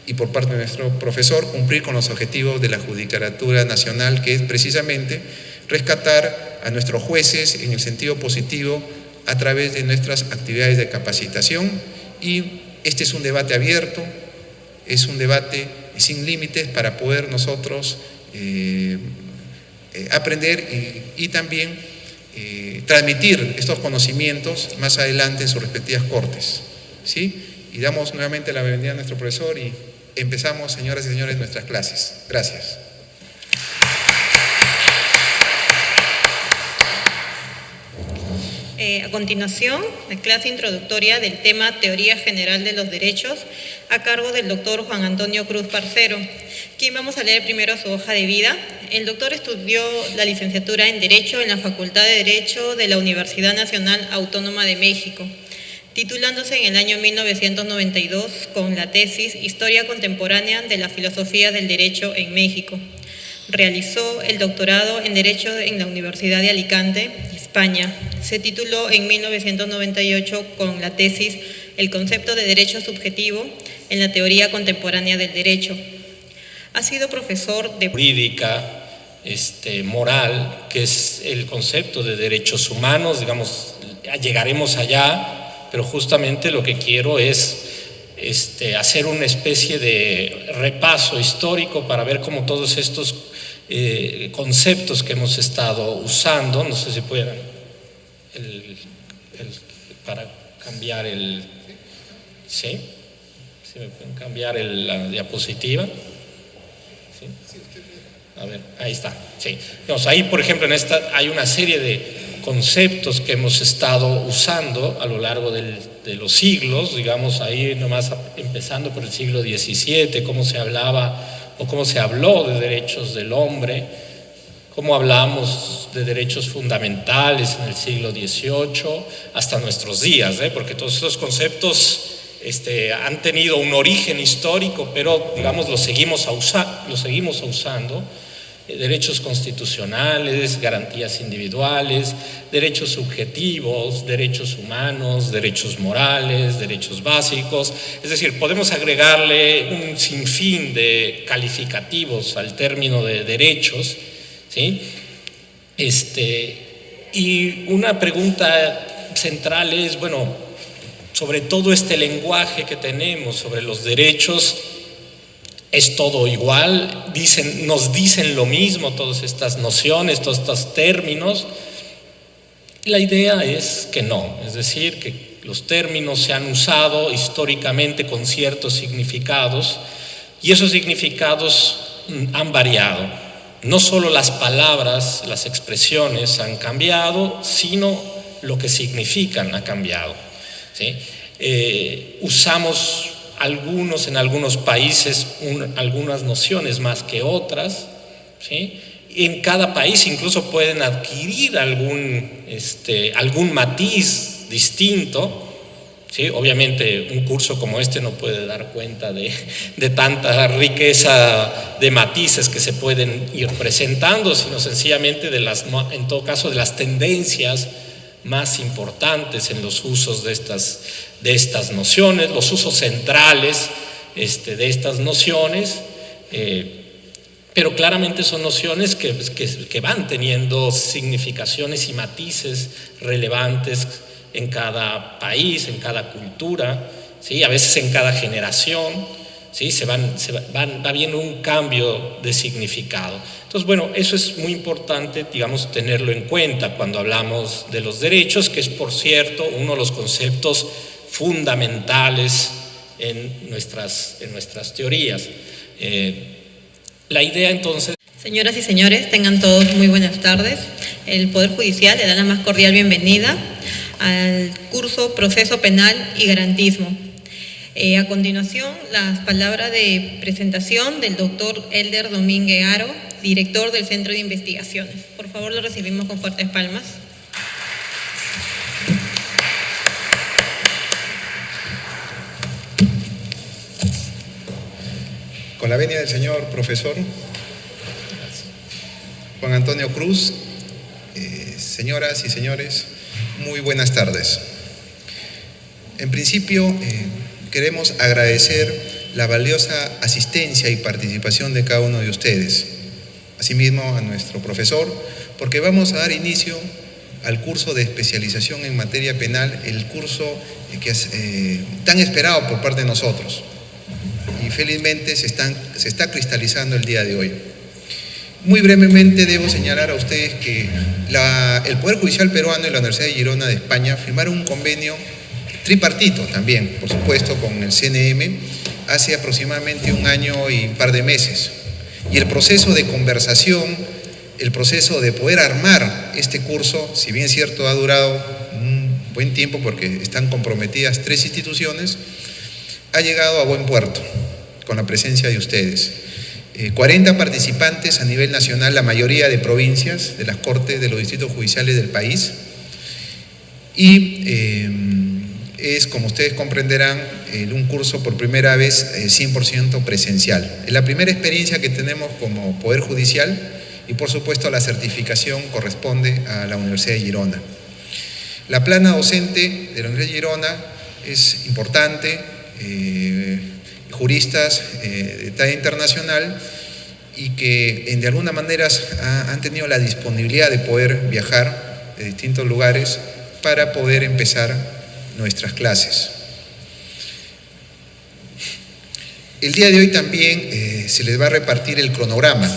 y por parte de nuestro profesor cumplir con los objetivos de la Judicatura Nacional, que es precisamente rescatar a nuestros jueces en el sentido positivo a través de nuestras actividades de capacitación. Y este es un debate abierto, es un debate sin límites para poder nosotros aprender y también transmitir estos conocimientos más adelante en sus respectivas cortes. ¿Sí? Y damos nuevamente la bienvenida a nuestro profesor y empezamos, señoras y señores, nuestras clases. Gracias. A continuación, la clase introductoria del tema Teoría General de los Derechos, a cargo del doctor Juan Antonio Cruz Parcero, quien vamos a leer primero su hoja de vida. El doctor estudió la licenciatura en Derecho en la Facultad de Derecho de la Universidad Nacional Autónoma de México, titulándose en el año 1992 con la tesis Historia Contemporánea de la Filosofía del Derecho en México. Realizó el doctorado en Derecho en la Universidad de Alicante, España. Se tituló en 1998 con la tesis El concepto de derecho subjetivo en la teoría contemporánea del derecho. Ha sido profesor de jurídica, moral, que es el concepto de derechos humanos. Digamos, llegaremos allá, pero justamente lo que quiero es hacer una especie de repaso histórico para ver cómo todos estos conceptos que hemos estado usando, no sé si puedan, para cambiar ¿sí? ¿Sí me pueden cambiar la diapositiva? ¿Sí? A ver, ahí está, sí. Entonces, ahí, por ejemplo, en esta hay una serie de conceptos que hemos estado usando a lo largo de los siglos, digamos, ahí nomás empezando por el siglo XVII, cómo se hablaba o cómo se habló de derechos del hombre, cómo hablamos de derechos fundamentales en el siglo XVIII hasta nuestros días, porque todos esos conceptos han tenido un origen histórico, pero digamos los seguimos usando. Derechos constitucionales, garantías individuales, derechos subjetivos, derechos humanos, derechos morales, derechos básicos. Es decir, podemos agregarle un sinfín de calificativos al término de derechos, ¿sí? Y una pregunta central es, bueno, sobre todo este lenguaje que tenemos sobre los derechos, ¿es todo igual? ¿Nos dicen lo mismo todas estas nociones, todos estos términos? La idea es que no, es decir, que los términos se han usado históricamente con ciertos significados y esos significados han variado. No solo las palabras, las expresiones han cambiado, sino lo que significan ha cambiado, ¿sí? Usamos en algunos países algunas nociones más que otras, ¿sí? En cada país incluso pueden adquirir algún matiz distinto, ¿sí? Obviamente un curso como este no puede dar cuenta de tanta riqueza de matices que se pueden ir presentando, sino sencillamente en todo caso de las tendencias más importantes en los usos de estas nociones, los usos centrales de estas nociones, pero claramente son nociones que van teniendo significaciones y matices relevantes en cada país, en cada cultura, ¿sí? A veces en cada generación, ¿sí? Va habiendo un cambio de significado. Entonces, bueno, eso es muy importante, digamos, tenerlo en cuenta cuando hablamos de los derechos, que es, por cierto, uno de los conceptos fundamentales en nuestras teorías. La idea, entonces... Señoras y señores, tengan todos muy buenas tardes. El Poder Judicial le da la más cordial bienvenida al curso Proceso Penal y Garantismo. A continuación, las palabras de presentación del doctor Elder Domínguez Haro, director del Centro de Investigaciones. Por favor, lo recibimos con fuertes palmas. Con la venia del señor profesor Juan Antonio Cruz, señoras y señores, muy buenas tardes. En principio, queremos agradecer la valiosa asistencia y participación de cada uno de ustedes, asimismo a nuestro profesor, porque vamos a dar inicio al curso de especialización en materia penal, el curso que es tan esperado por parte de nosotros y felizmente se está cristalizando el día de hoy. Muy brevemente debo señalar a ustedes que el Poder Judicial peruano y la Universidad de Girona de España firmaron un convenio tripartito también, por supuesto, con el CNM hace aproximadamente un año y un par de meses. Y el proceso de conversación, el proceso de poder armar este curso, si bien es cierto ha durado un buen tiempo porque están comprometidas 3 instituciones, ha llegado a buen puerto con la presencia de ustedes. 40 participantes a nivel nacional, la mayoría de provincias, de las cortes, de los distritos judiciales del país, y es, como ustedes comprenderán, un curso por primera vez 100% presencial. Es la primera experiencia que tenemos como Poder Judicial y, por supuesto, la certificación corresponde a la Universidad de Girona. La plana docente de la Universidad de Girona es importante, juristas de talla internacional y que de alguna manera han tenido la disponibilidad de poder viajar de distintos lugares para poder empezar nuestras clases. El día de hoy también se les va a repartir el cronograma,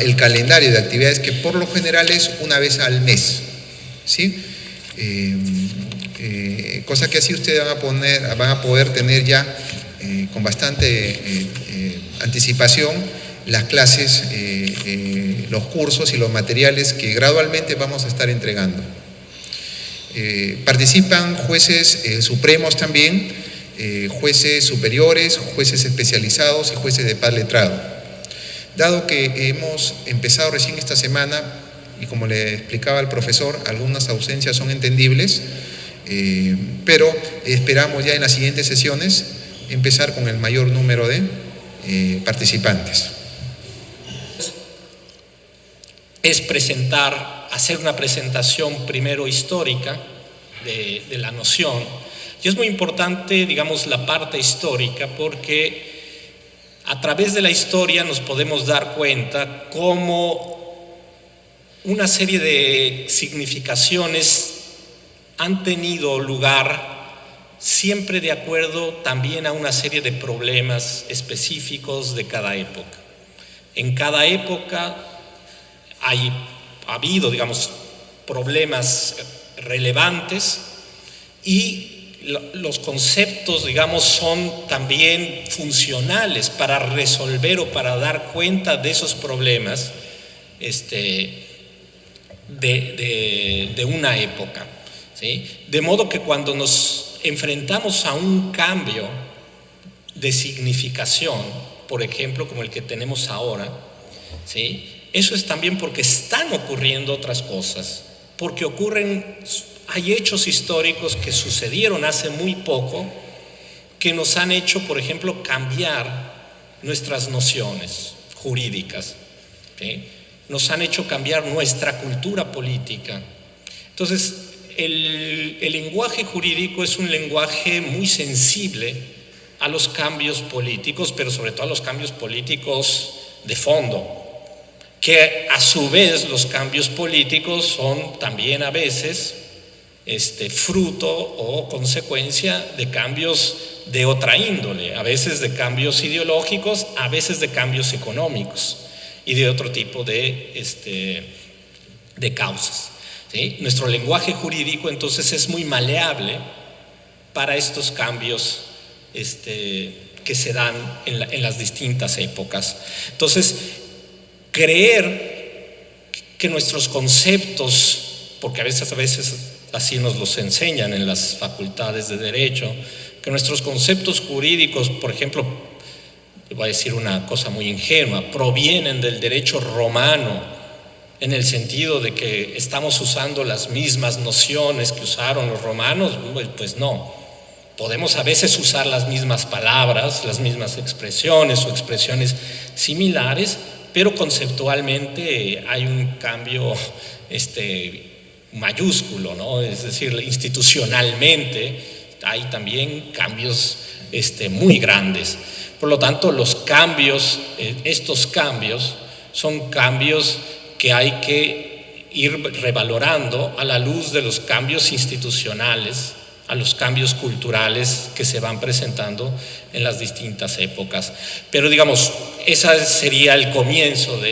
el calendario de actividades que por lo general es una vez al mes, ¿sí? Cosa que así ustedes van a poder tener ya con bastante anticipación las clases, los cursos y los materiales que gradualmente vamos a estar entregando. Participan jueces supremos también, jueces superiores, jueces especializados y jueces de paz letrado. Dado que hemos empezado recién esta semana y como le explicaba al profesor, algunas ausencias son entendibles, pero esperamos ya en las siguientes sesiones empezar con el mayor número de participantes. Es hacer una presentación primero histórica de la noción, y es muy importante, digamos, la parte histórica, porque a través de la historia nos podemos dar cuenta cómo una serie de significaciones han tenido lugar siempre de acuerdo también a una serie de problemas específicos de cada época. En cada época ha habido, digamos, problemas relevantes y los conceptos, digamos, son también funcionales para resolver o para dar cuenta de esos problemas de una época, ¿sí? De modo que cuando nos enfrentamos a un cambio de significación, por ejemplo, como el que tenemos ahora, ¿sí? Eso es también porque están ocurriendo otras cosas, porque hay hechos históricos que sucedieron hace muy poco que nos han hecho, por ejemplo, cambiar nuestras nociones jurídicas, ¿sí? Nos han hecho cambiar nuestra cultura política. Entonces, el lenguaje jurídico es un lenguaje muy sensible a los cambios políticos, pero sobre todo a los cambios políticos de fondo, que a su vez los cambios políticos son también a veces fruto o consecuencia de cambios de otra índole, a veces de cambios ideológicos, a veces de cambios económicos y de otro tipo de causas, ¿sí? Nuestro lenguaje jurídico entonces es muy maleable para estos cambios que se dan en las distintas épocas. Entonces, creer que nuestros conceptos, porque a veces así nos los enseñan en las facultades de Derecho, que nuestros conceptos jurídicos, por ejemplo, voy a decir una cosa muy ingenua, provienen del derecho romano, en el sentido de que estamos usando las mismas nociones que usaron los romanos, pues no. Podemos a veces usar las mismas palabras, las mismas expresiones o expresiones similares, pero conceptualmente hay un cambio mayúsculo, ¿no? Es decir, institucionalmente hay también cambios muy grandes. Por lo tanto, estos cambios son cambios que hay que ir revalorando a la luz de los cambios institucionales, a los cambios culturales que se van presentando en las distintas épocas. Pero digamos, ese sería el comienzo de